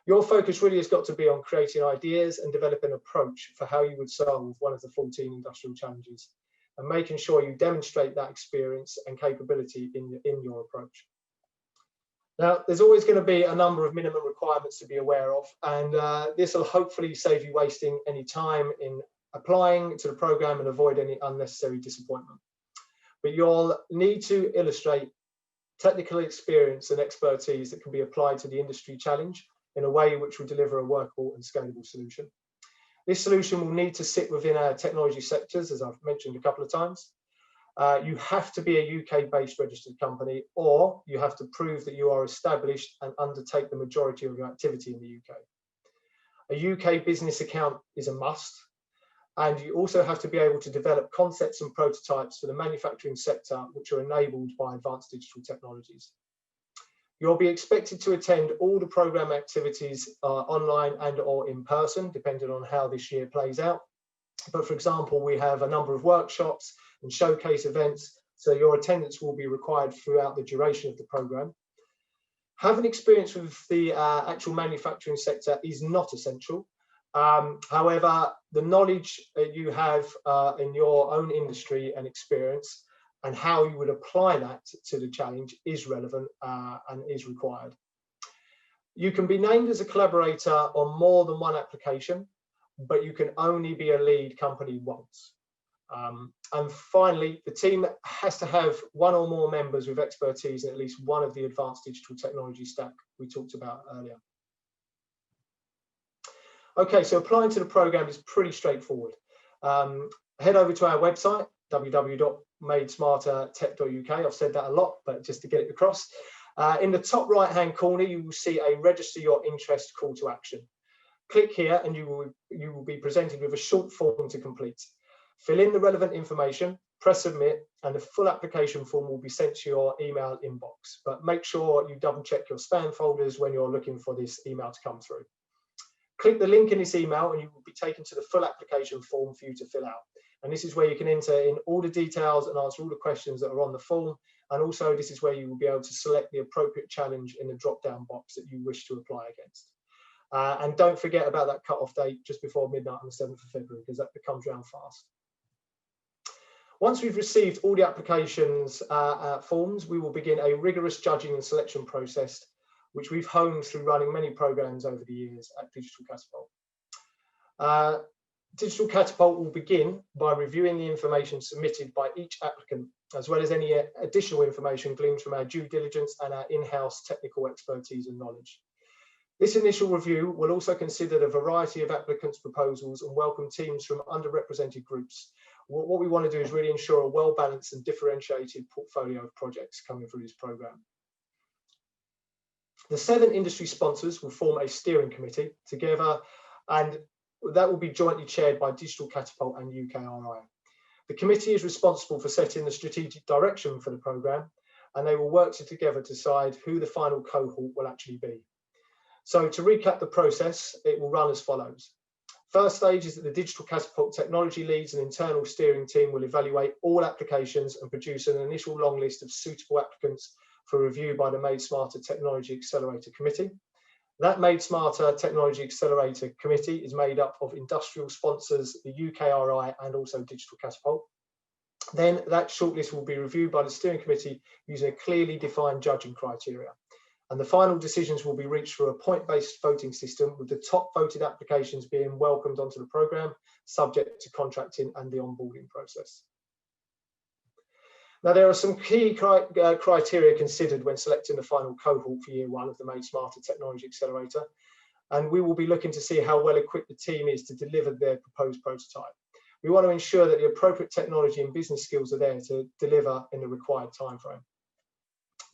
Your focus really has got to be on creating ideas and developing an approach for how you would solve one of the 14 industrial challenges, and making sure you demonstrate that experience and capability in your approach. Now, there's always going to be a number of minimum requirements to be aware of, and this will hopefully save you wasting any time in applying to the program and avoid any unnecessary disappointment. But you'll need to illustrate technical experience and expertise that can be applied to the industry challenge in a way which will deliver a workable and scalable solution. This solution will need to sit within our technology sectors, as I've mentioned a couple of times. You have to be a UK-based registered company, or you have to prove that you are established and undertake the majority of your activity in the UK. A UK business account is a must, and you also have to be able to develop concepts and prototypes for the manufacturing sector which are enabled by advanced digital technologies. You'll be expected to attend all the program activities online and or in person, depending on how this year plays out. But for example, we have a number of workshops and showcase events, so your attendance will be required throughout the duration of the program. Having experience with the actual manufacturing sector is not essential. However, the knowledge that you have in your own industry and experience and how you would apply that to the challenge is relevant and is required. You can be named as a collaborator on more than one application, but you can only be a lead company once. And finally, the team has to have one or more members with expertise in at least one of the advanced digital technology stack we talked about earlier. Okay, so applying to the program is pretty straightforward. Head over to our website, www.madeSmarterTech, madesmartertech.uk. I've said that a lot, but just to get it across. In the top right-hand corner, you will see a register your interest call to action. Click here and you will be presented with a short form to complete. Fill in the relevant information, press submit, and the full application form will be sent to your email inbox. But make sure you double check your spam folders when you're looking for this email to come through. Click the link in this email and you will be taken to the full application form for you to fill out. And this is where you can enter in all the details and answer all the questions that are on the form. And also this is where you will be able to select the appropriate challenge in the drop-down box that you wish to apply against. And don't forget about that cut-off date just before midnight on the 7th of February, because that comes round fast. Once we've received all the applications forms, we will begin a rigorous judging and selection process, which we've honed through running many programs over the years at Digital Catapult. Digital Catapult will begin by reviewing the information submitted by each applicant, as well as any additional information gleaned from our due diligence and our in-house technical expertise and knowledge. This initial review will also consider the variety of applicants' proposals and welcome teams from underrepresented groups. What we want to do is really ensure a well-balanced and differentiated portfolio of projects coming through this programme. The 7 industry sponsors will form a steering committee together, and that will be jointly chaired by Digital Catapult and UKRI. The committee is responsible for setting the strategic direction for the programme, and they will work together to decide who the final cohort will actually be. So to recap the process, it will run as follows. First stage is that the Digital Catapult technology leads and internal steering team will evaluate all applications and produce an initial long list of suitable applicants for review by the Made Smarter Technology Accelerator Committee. That Made Smarter Technology Accelerator Committee is made up of industrial sponsors, the UKRI and also Digital Catapult. Then that shortlist will be reviewed by the steering committee using a clearly defined judging criteria. And the final decisions will be reached through a point-based voting system, with the top voted applications being welcomed onto the programme, subject to contracting and the onboarding process. Now, there are some key criteria considered when selecting the final cohort for year 1 of the Made Smarter Technology Accelerator, and we will be looking to see how well equipped the team is to deliver their proposed prototype. We want to ensure that the appropriate technology and business skills are there to deliver in the required timeframe.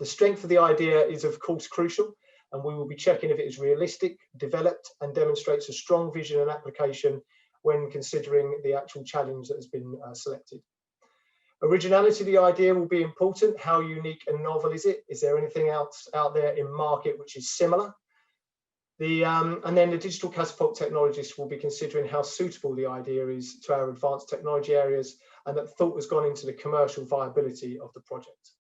The strength of the idea is, of course, crucial, and we will be checking if it is realistic, developed, and demonstrates a strong vision and application when considering the actual challenge that has been selected. Originality of the idea will be important. How unique and novel is it? Is there anything else out there in market which is similar? And then the Digital Catapult technologists will be considering how suitable the idea is to our advanced technology areas, and that thought has gone into the commercial viability of the project.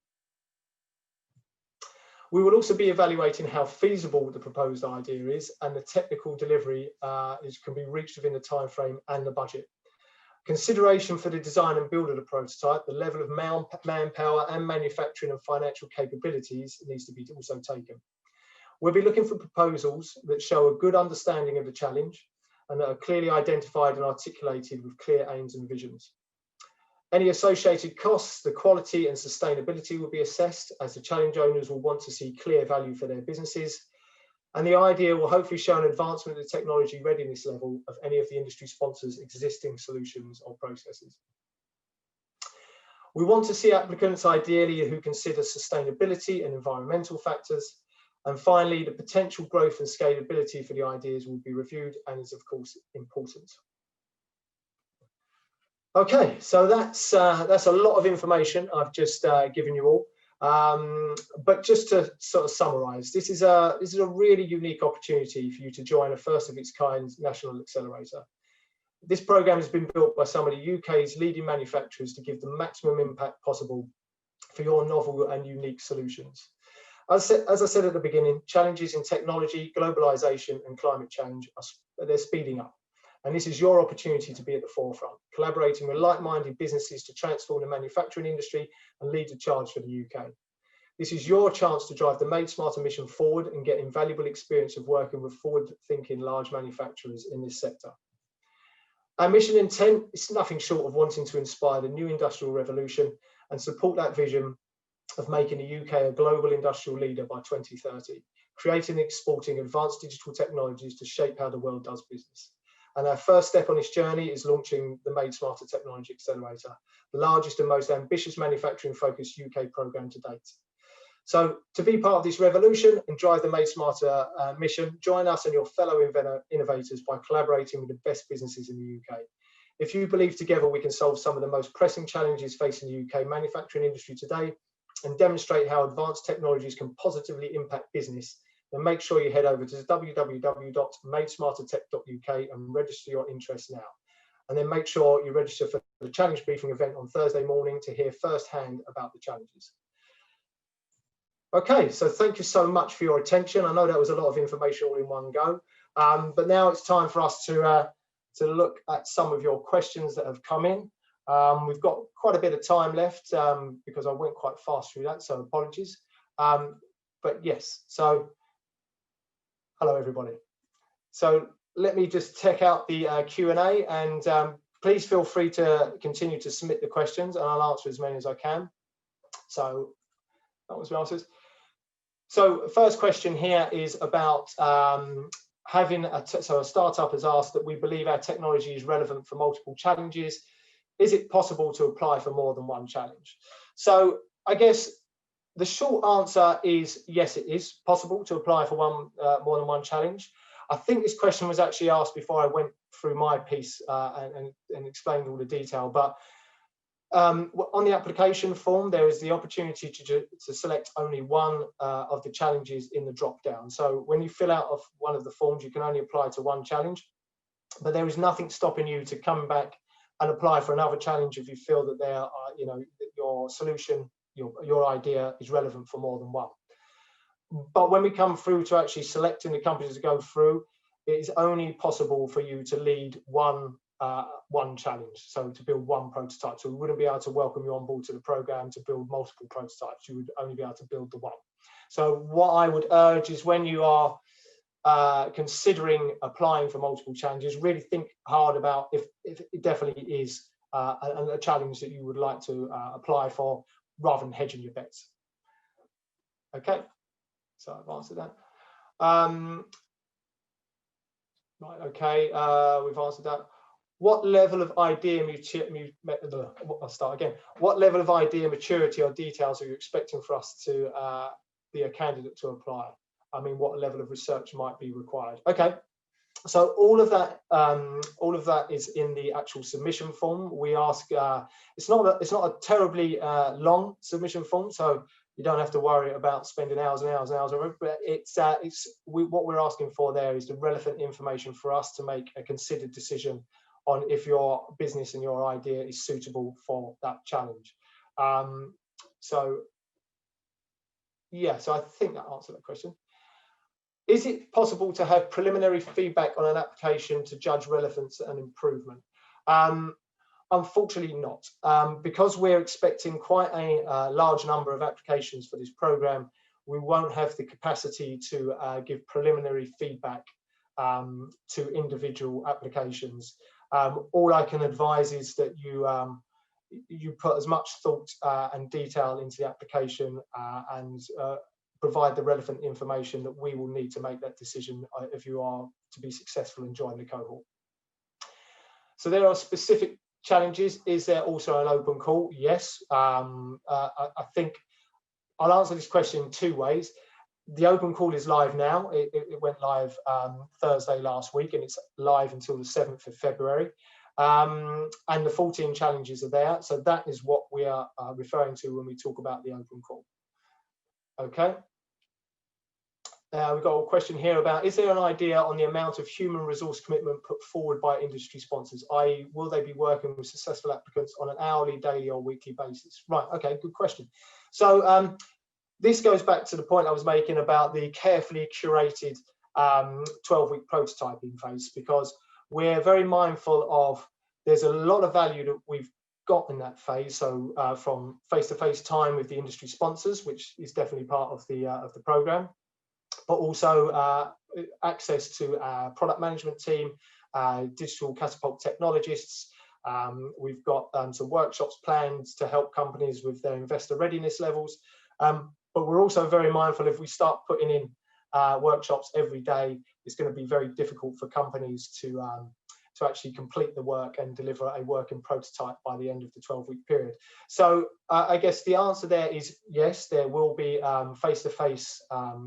We will also be evaluating how feasible the proposed idea is, and the technical delivery can be reached within the timeframe and the budget. Consideration for the design and build of the prototype, the level of manpower and manufacturing and financial capabilities needs to be also taken. We'll be looking for proposals that show a good understanding of the challenge and that are clearly identified and articulated with clear aims and visions. Any associated costs, the quality and sustainability will be assessed, as the challenge owners will want to see clear value for their businesses. And the idea will hopefully show an advancement of the technology readiness level of any of the industry sponsors' existing solutions or processes. We want to see applicants ideally who consider sustainability and environmental factors. And finally, the potential growth and scalability for the ideas will be reviewed and is, of course, important. Okay, so that's a lot of information I've just given you all. But just to sort of summarise, this is a really unique opportunity for you to join a first of its kind national accelerator. This programme has been built by some of the UK's leading manufacturers to give the maximum impact possible for your novel and unique solutions. As I said at the beginning, challenges in technology, globalisation and climate change, they're speeding up. And this is your opportunity to be at the forefront, collaborating with like-minded businesses to transform the manufacturing industry and lead the charge for the UK. This is your chance to drive the Made Smarter mission forward and get invaluable experience of working with forward-thinking large manufacturers in this sector. Our mission intent is nothing short of wanting to inspire the new industrial revolution and support that vision of making the UK a global industrial leader by 2030, creating and exporting advanced digital technologies to shape how the world does business. And our first step on this journey is launching the Made Smarter Technology Accelerator, the largest and most ambitious manufacturing-focused UK program to date. So to be part of this revolution and drive the Made Smarter mission, join us and your fellow innovators by collaborating with the best businesses in the UK. If you believe together we can solve some of the most pressing challenges facing the UK manufacturing industry today and demonstrate how advanced technologies can positively impact business, then make sure you head over to www.madesmartertech.uk and register your interest now. And then make sure you register for the challenge briefing event on Thursday morning to hear firsthand about the challenges. Okay, so thank you so much for your attention. I know that was a lot of information all in one go, but now it's time for us to look at some of your questions that have come in. We've got quite a bit of time left because I went quite fast through that, so apologies. But yes, so hello everybody. So let me just check out the Q&A, and please feel free to continue to submit the questions and I'll answer as many as I can. So that was my answers. So first question here is about having so a startup has asked that we believe our technology is relevant for multiple challenges. Is it possible to apply for more than one challenge? So I guess the short answer is yes, it is possible to apply for more than one challenge. I think this question was actually asked before I went through my piece and explained all the detail. But on the application form, there is the opportunity to select only one of the challenges in the drop down. So when you fill out one of the forms, you can only apply to one challenge, but there is nothing stopping you to come back and apply for another challenge if you feel that there are, your solution, your idea is relevant for more than one. But when we come through to actually selecting the companies to go through, it is only possible for you to lead one challenge, so to build one prototype. So we wouldn't be able to welcome you on board to the program to build multiple prototypes. You would only be able to build the one. So what I would urge is when you are considering applying for multiple challenges, really think hard about if it definitely is a challenge that you would like to apply for, rather than hedging your bets. Okay, so I've answered that. Right, okay, we've answered that. What level of idea What level of idea maturity or details are you expecting for us to be a candidate to apply? I mean, what level of research might be required? Okay, so all of that is in the actual submission form. We ask. It's not a terribly long submission form, so you don't have to worry about spending hours and hours and hours over it. But what we're asking for there is the relevant information for us to make a considered decision on if your business and your idea is suitable for that challenge. So yeah, so I think that answered that question. Is it possible to have preliminary feedback on an application to judge relevance and improvement? Unfortunately not. Because we're expecting quite a large number of applications for this program, we won't have the capacity to give preliminary feedback to individual applications. All I can advise is that you put as much thought and detail into the application and provide the relevant information that we will need to make that decision if you are to be successful and join the cohort. So there are specific challenges. Is there also an open call? Yes. I think I'll answer this question in two ways. The open call is live now. It went live Thursday last week, and it's live until the 7th of February. And the 14 challenges are there. So that is what we are referring to when we talk about the open call. Okay. We've got a question here about, is there an idea on the amount of human resource commitment put forward by industry sponsors, i.e. will they be working with successful applicants on an hourly, daily or weekly basis? Right, okay, good question. So this goes back to the point I was making about the carefully curated 12-week prototyping phase, because we're very mindful of there's a lot of value that we've got in that phase. So from face-to-face time with the industry sponsors, which is definitely part of the program, but also access to our product management team, digital catapult technologists. We've got some workshops planned to help companies with their investor readiness levels. But we're also very mindful if we start putting in workshops every day, it's going to be very difficult for companies to to actually complete the work and deliver a working prototype by the end of the 12-week period. So I guess the answer there is yes, there will be face-to-face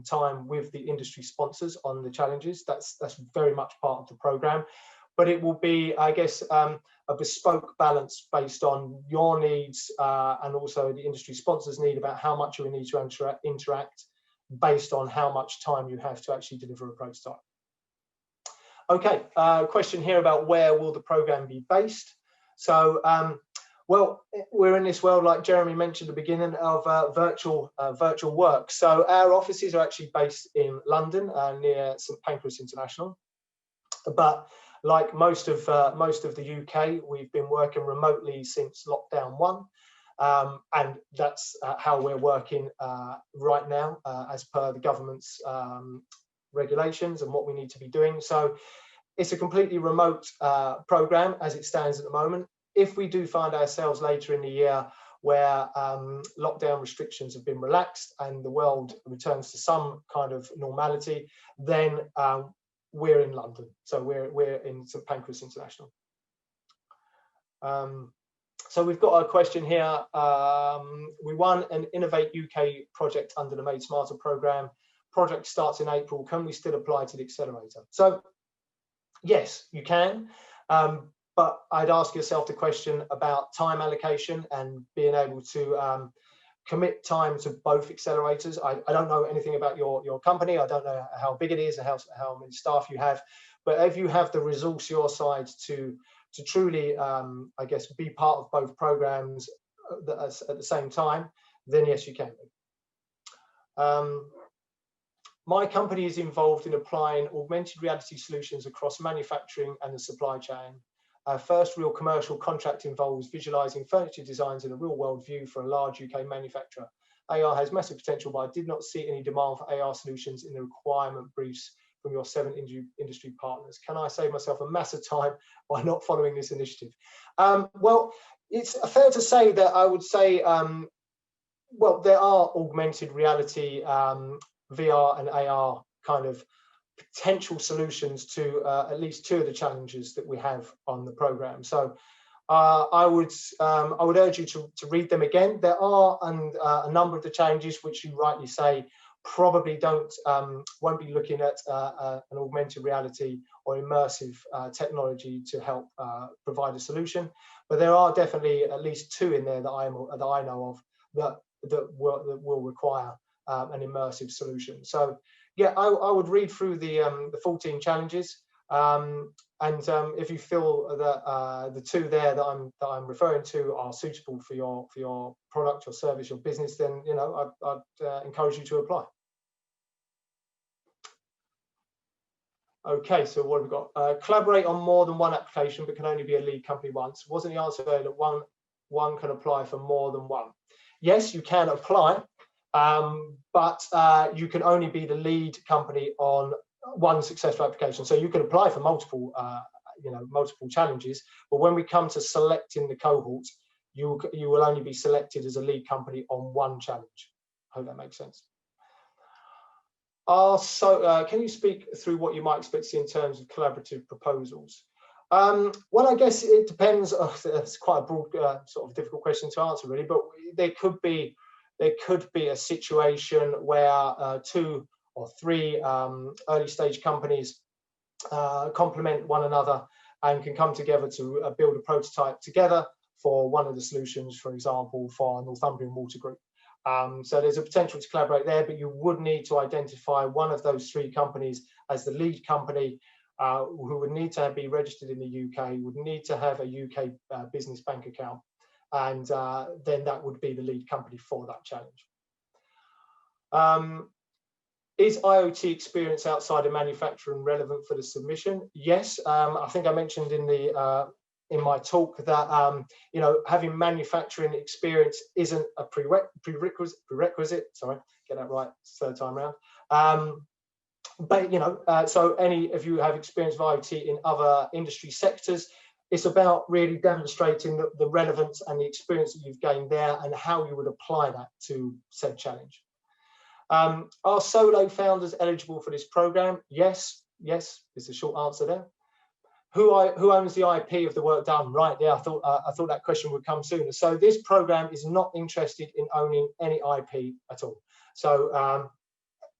time with the industry sponsors on the challenges. That's very much part of the program, but it will be, I guess, a bespoke balance based on your needs and also the industry sponsors' need about how much you need to interact based on how much time you have to actually deliver a prototype. Okay, question here about where will the program be based. So, well, we're in this world, like Jeremy mentioned at the beginning, of virtual work. So our offices are actually based in London, near St Pancras International. But like most of the UK, we've been working remotely since lockdown 1. And that's how we're working right now, as per the government's regulations and what we need to be doing. So it's a completely remote program as it stands at the moment. If we do find ourselves later in the year where lockdown restrictions have been relaxed and the world returns to some kind of normality, then we're in London. So we're in St Pancras International. So we've got a question here. We won an Innovate UK project under the Made Smarter programme. Project starts in April. Can we still apply to the accelerator? So yes, you can. But I'd ask yourself the question about time allocation and being able to commit time to both accelerators. I don't know anything about your company. I don't know how big it is and how many staff you have. But if you have the resource your side to truly, I guess, be part of both programs at the same time, then yes, you can be. My company is involved in applying augmented reality solutions across manufacturing and the supply chain. Our first real commercial contract involves visualizing furniture designs in a real-world view for a large UK manufacturer. AR has massive potential, but I did not see any demand for AR solutions in the requirement briefs from your 7 industry partners. Can I save myself a massive time by not following this initiative? Well, it's fair to say that I would say, well, there are augmented reality, VR and AR kind of potential solutions to at least 2 of the challenges that we have on the program. So I would urge you to read them again. There are a number of the challenges which you rightly say probably won't be looking at an augmented reality or immersive technology to help provide a solution, but there are definitely at least 2 in there that I know of that will require an immersive solution. So yeah, I would read through the 14 challenges, and if you feel that the 2 there that I'm referring to are suitable for your product, your service, your business, then I'd encourage you to apply. Okay, so what have we got? Collaborate on more than one application, but can only be a lead company once. Wasn't the answer there that one can apply for more than one? Yes, you can apply, but you can only be the lead company on one successful application. So you can apply for multiple challenges, but when we come to selecting the cohort, you will only be selected as a lead company on one challenge. I hope that makes sense. So can you speak through what you might expect to see in terms of collaborative proposals? Well, I guess it depends. It's quite a broad, sort of difficult question to answer, really. But there could be a situation where 2 or 3 early stage companies complement one another and can come together to build a prototype together for one of the solutions, for example, for Northumbrian Water Group. So there's a potential to collaborate there, but you would need to identify one of those 3 companies as the lead company, who would need to be registered in the UK, would need to have a UK business bank account, and then that would be the lead company for that challenge. Is IoT experience outside of manufacturing relevant for the submission? Yes, I think I mentioned in my talk that having manufacturing experience isn't a prerequisite. Sorry, get that right, 3rd time round. But so if you have experience of IoT in other industry sectors, it's about really demonstrating the relevance and the experience that you've gained there and how you would apply that to said challenge. Are solo founders eligible for this program? Yes is the short answer there. Who owns the IP of the work done? Right, yeah, I thought that question would come sooner. So this program is not interested in owning any IP at all. So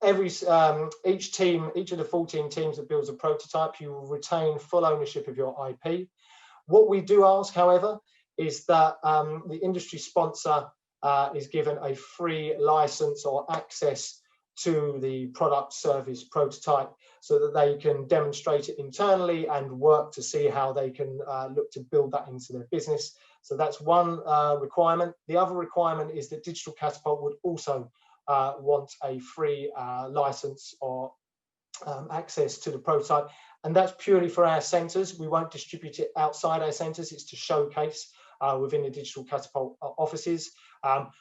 each of the 14 teams that builds a prototype, you will retain full ownership of your IP. What we do ask, however, is that the industry sponsor is given a free license or access to the product, service, prototype, so that they can demonstrate it internally and work to see how they can look to build that into their business. So that's one requirement. The other requirement is that Digital Catapult would also want a free license or access to the prototype, and that's purely for our centres. We won't distribute it outside our centres. It's to showcase within the Digital Catapult offices,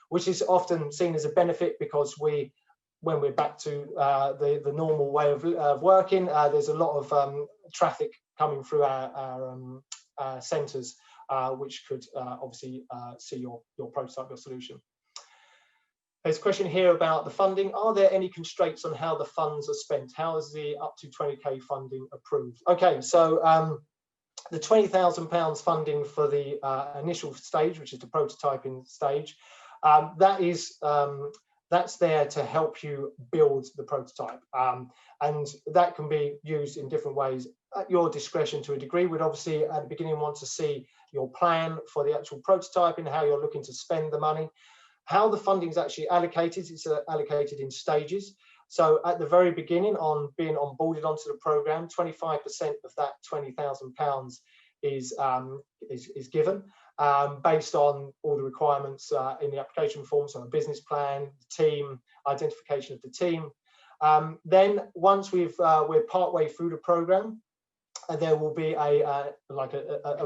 which is often seen as a benefit, because when we're back to the normal way of working, there's a lot of traffic coming through our centres, which could obviously see your prototype, your solution. There's a question here about the funding. Are there any constraints on how the funds are spent? How is the up to 20k funding approved? Okay, so the £20,000 funding for the initial stage, which is the prototyping stage, that's there to help you build the prototype, and that can be used in different ways at your discretion to a degree. We'd obviously at the beginning want to see your plan for the actual prototyping, how you're looking to spend the money. How the funding is actually allocated, it's allocated in stages. So at the very beginning, on being onboarded onto the program, 25% of that £20,000 is given based on all the requirements in the application form, so a business plan, the team, identification of the team. Then once we're partway through the program, there will be a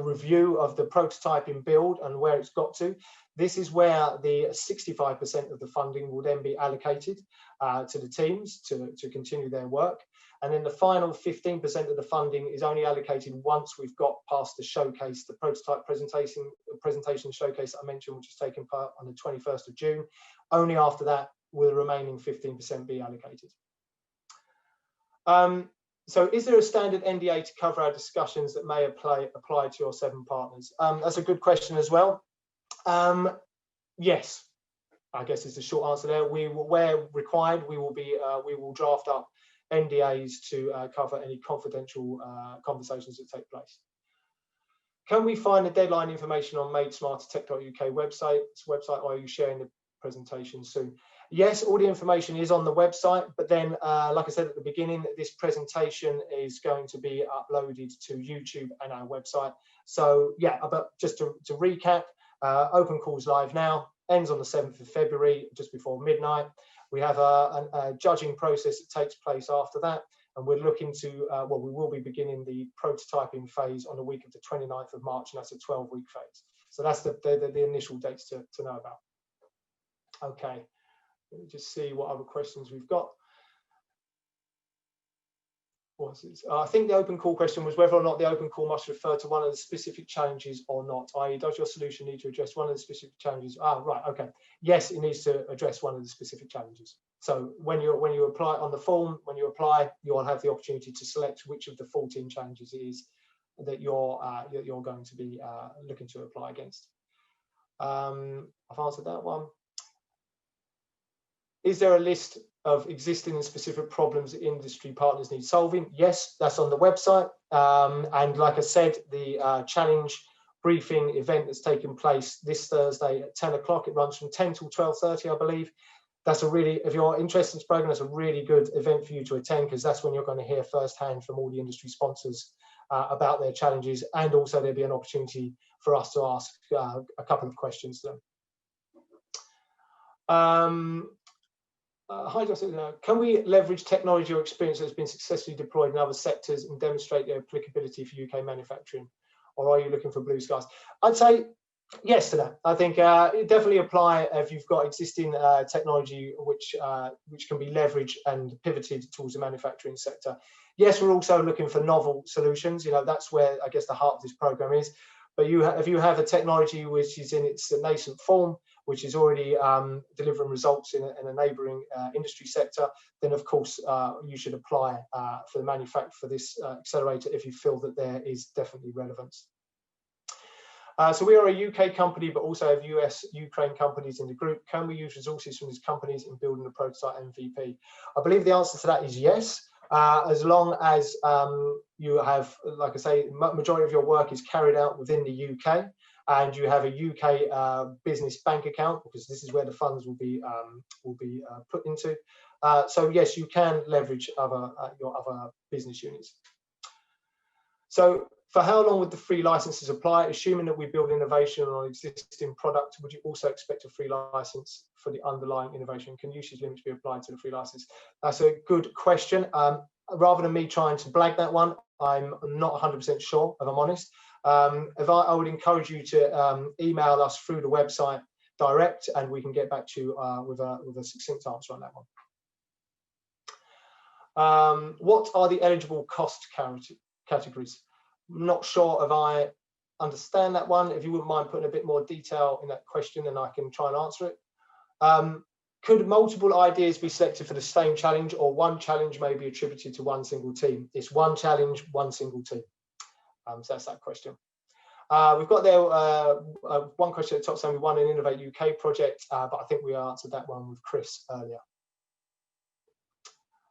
review of the prototyping build and where it's got to. This is where the 65% of the funding will then be allocated to the teams to continue their work. And then the final 15% of the funding is only allocated once we've got past the showcase, the prototype presentation showcase I mentioned, which is taking part on the 21st of June. Only after that will the remaining 15% be allocated. So is there a standard NDA to cover our discussions that may apply to your 7 partners? That's a good question as well. Yes, I guess is the short answer there. Where required, we will draft up NDAs to cover any confidential conversations that take place. Can we find the deadline information on Made Smarter Tech.uk website? Or are you sharing the presentation soon? Yes, all the information is on the website, but then, like I said at the beginning, this presentation is going to be uploaded to YouTube and our website. So yeah, but just to recap, open calls live now, ends on the 7th of February, just before midnight. We have a judging process that takes place after that, and we're looking to, we will be beginning the prototyping phase on the week of the 29th of March, and that's a 12-week phase. So that's the initial dates to know about. Okay, let me just see what other questions we've got. I think the open call question was whether or not the open call must refer to one of the specific challenges or not, i.e. does your solution need to address one of the specific challenges? Right, okay. Yes, it needs to address one of the specific challenges. So when you apply on the form, when you apply, you'll have the opportunity to select which of the 14 challenges it is that you're going to be looking to apply against. I've answered that one. Is there a list of existing and specific problems that industry partners need solving? Yes, that's on the website. And like I said, the challenge briefing event that's taking place this Thursday at 10 o'clock. It runs from 10 till 12:30, I believe. That's if you're interested in this program, that's a really good event for you to attend, because that's when you're going to hear firsthand from all the industry sponsors about their challenges, and also there'll be an opportunity for us to ask a couple of questions to them. Hi, Justin. Can we leverage technology or experience that has been successfully deployed in other sectors and demonstrate their applicability for UK manufacturing? Or are you looking for blue skies? I'd say yes to that. I think it definitely apply if you've got existing technology which can be leveraged and pivoted towards the manufacturing sector. Yes, we're also looking for novel solutions. You know, that's where I guess the heart of this program is. But if you have a technology which is in its nascent form, which is already delivering results in a neighbouring industry sector, then of course you should apply for the manufacturer for this accelerator if you feel that there is definitely relevance. So we are a UK company, but also have US, Ukraine companies in the group. Can we use resources from these companies in building a prototype MVP? I believe the answer to that is yes, as long as you have, like I say, majority of your work is carried out within the UK, and you have a UK business bank account, because this is where the funds will be put into. So yes, you can leverage your other business units. So for how long would the free licenses apply? Assuming that we build innovation on existing product, would you also expect a free license for the underlying innovation? Can usage limits be applied to the free license? That's a good question. Rather than me trying to blag that one, I'm not 100% sure, if I'm honest. I would encourage you to email us through the website direct, and we can get back to you with a succinct answer on that one. What are the eligible cost categories? I'm not sure if I understand that one. If you wouldn't mind putting a bit more detail in that question, then I can try and answer it. Could multiple ideas be selected for the same challenge, or one challenge may be attributed to one single team? It's one challenge, one single team. So that's that question. We've got there one question at the top saying we won an Innovate UK project, but I think we answered that one with Chris earlier.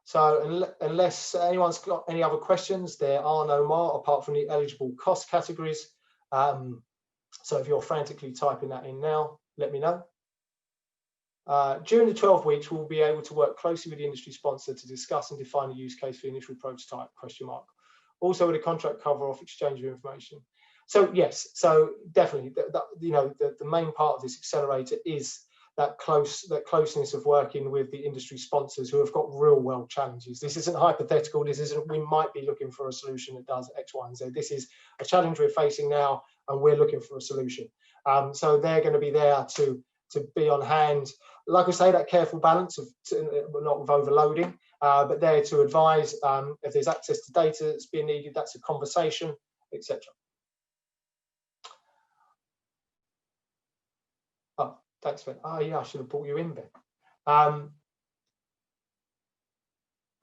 So unless anyone's got any other questions, there are no more apart from the eligible cost categories. So if you're frantically typing that in now, let me know. During the 12 weeks, we'll be able to work closely with the industry sponsor to discuss and define the use case for the initial prototype, ? Also with a contract cover off exchange of information. So yes, so definitely, the main part of this accelerator is that closeness of working with the industry sponsors who have got real world challenges. This isn't hypothetical. This isn't, we might be looking for a solution that does X, Y, and Z. This is a challenge we're facing now, and we're looking for a solution. So they're going to be there to be on hand. Like I say, that careful balance of not with overloading, but there to advise if there's access to data that's being needed, that's a conversation, etc. Oh, thanks, Ben. Oh, yeah, I should have brought you in, Ben.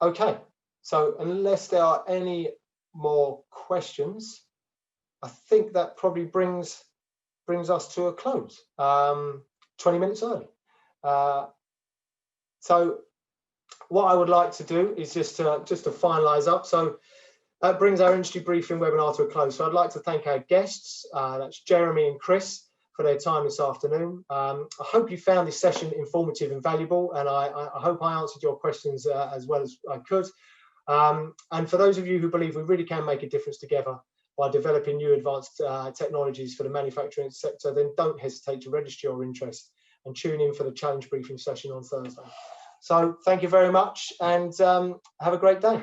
Okay, so unless there are any more questions, I think that probably brings us to a close. 20 minutes early. So what I would like to do is just to finalize up. So that brings our industry briefing webinar to a close. So I'd like to thank our guests, that's Jeremy and Chris, for their time this afternoon. I hope you found this session informative and valuable, and I hope I answered your questions as well as I could. And for those of you who believe we really can make a difference together by developing new advanced technologies for the manufacturing sector, then don't hesitate to register your interest and tune in for the challenge briefing session on Thursday. So thank you very much, and have a great day.